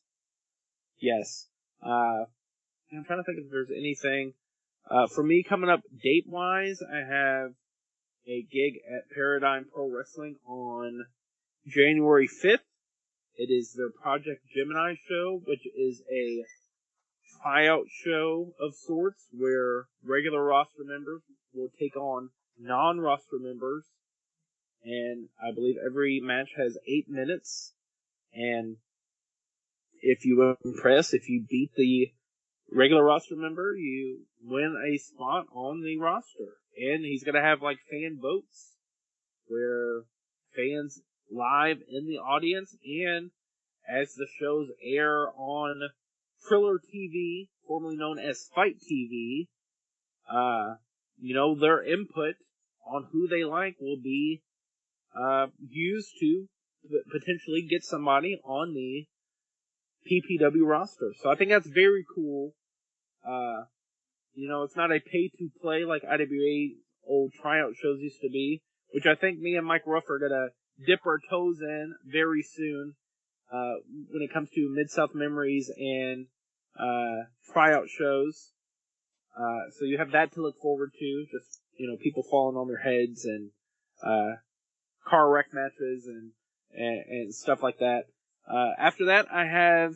I'm trying to think if there's anything. For me, coming up date-wise, I have a gig at Paradigm Pro Wrestling on January 5th. It is their Project Gemini show, which is a tryout show of sorts where regular roster members will take on non-roster members. And I believe every match has 8 minutes. And if you impress, if you beat the regular roster member, you win a spot on the roster. And he's going to have fan votes where fans live in the audience and as the shows air on Triller TV, formerly known as Fight TV, their input on who they like will be used to potentially get somebody on the PPW roster. So I think that's very cool. It's not a pay-to-play like IWA old tryout shows used to be, which I think me and Mike Ruff are going to dip our toes in very soon when it comes to Mid-South Memories and tryout shows. So you have that to look forward to, just, people falling on their heads and car wreck matches and stuff like that. After that, I have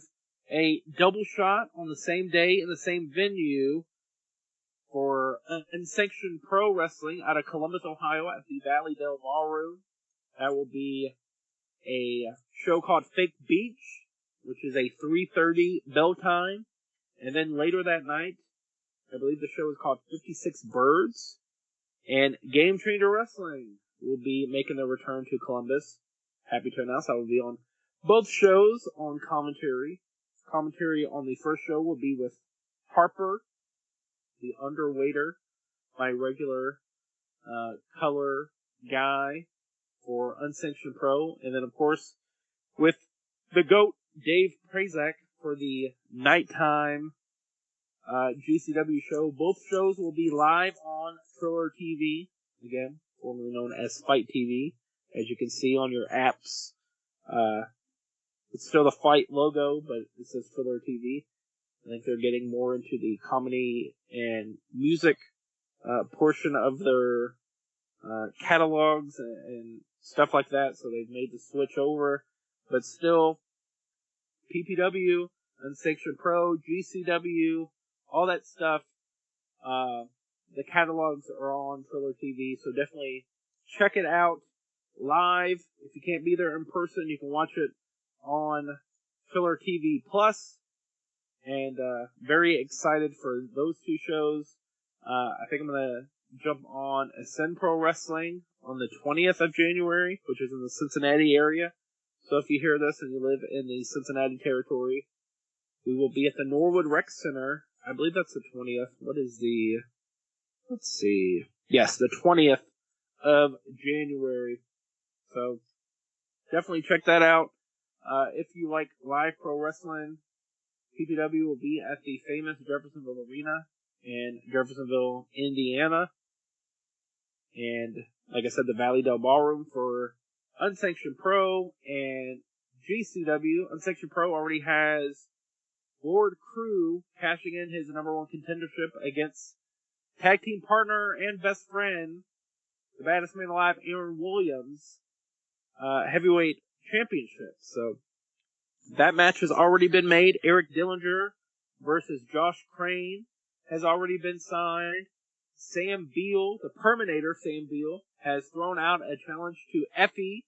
a double shot on the same day in the same venue for Unsanctioned Pro Wrestling out of Columbus, Ohio at the Valley Del Ballroom. That will be a show called Fake Beach, which is a 3:30 bell time. And then later that night, I believe the show is called 56 Birds. And Game Changer Wrestling will be making their return to Columbus. Happy to announce I will be on both shows on commentary. Commentary on the first show will be with Harper, the underwaiter, my regular color guy for Unsanctioned Pro. And then, of course, with the GOAT, Dave Prazak, for the nighttime GCW show. Both shows will be live on Triller TV, again, formerly known as Fight TV, as you can see on your apps. It's still the Fight logo, but it says Triller TV. I think they're getting more into the comedy and music portion of their catalogs and stuff like that, so they've made the switch over. But still, PPW, Unsanctioned Pro, GCW, all that stuff, the catalogs are on Triller TV, so definitely check it out live. If you can't be there in person, you can watch it on Triller TV Plus. And very excited for those two shows. I think I'm going to jump on Ascend Pro Wrestling on the 20th of January, which is in the Cincinnati area. So if you hear this and you live in the Cincinnati territory, we will be at the Norwood Rec Center. I believe that's the 20th. What is the... Let's see. Yes, the 20th of January. So definitely check that out. If you like live pro wrestling, PPW will be at the famous Jeffersonville Arena in Jeffersonville, Indiana. And like I said, the Valley Del Ballroom for Unsanctioned Pro and GCW. Unsanctioned Pro already has Lord Crew cashing in his #1 contendership against tag team partner and best friend, the baddest man alive, Aaron Williams, heavyweight championship. So that match has already been made. Eric Dillinger versus Josh Crane has already been signed. Sam Beal, the Perminator Sam Beal, has thrown out a challenge to Effie,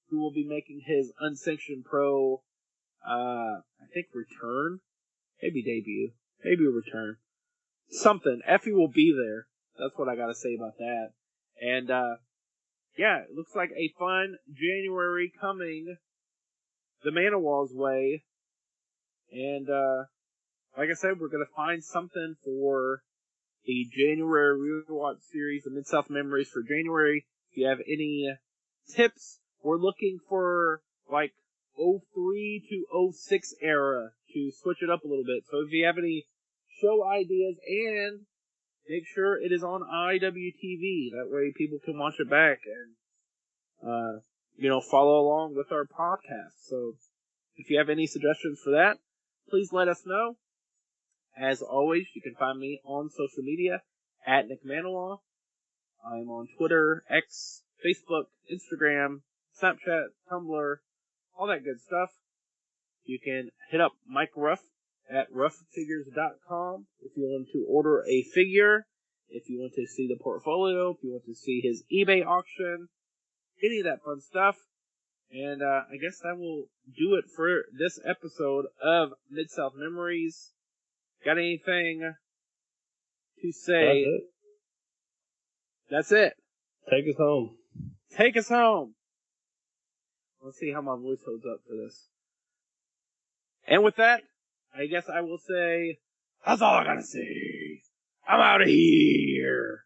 who will be making his Unsanctioned Pro, I think return? Maybe debut. Maybe return. Something. Effie will be there. That's what I gotta say about that. And, yeah, it looks like a fun January coming the Maniwa's way. And, like I said, we're gonna find something for the January Rewatch series, the Mid-South Memories for January. If you have any tips, we're looking for, like, 03 to 06 era to switch it up a little bit. So if you have any show ideas, and make sure it is on IWTV. That way people can watch it back and, follow along with our podcast. So if you have any suggestions for that, please let us know. As always, you can find me on social media at Nick Maniwa. I'm on Twitter, X, Facebook, Instagram, Snapchat, Tumblr, all that good stuff. You can hit up Mike Ruff at roughfigures.com if you want to order a figure, if you want to see the portfolio, if you want to see his eBay auction, any of that fun stuff. And I guess that will do it for this episode of Mid-South Memories. Got anything to say? That's it. Take us home. Take us home. Let's see how my voice holds up for this. And with that, I guess I will say, that's all I gotta say. I'm out of here.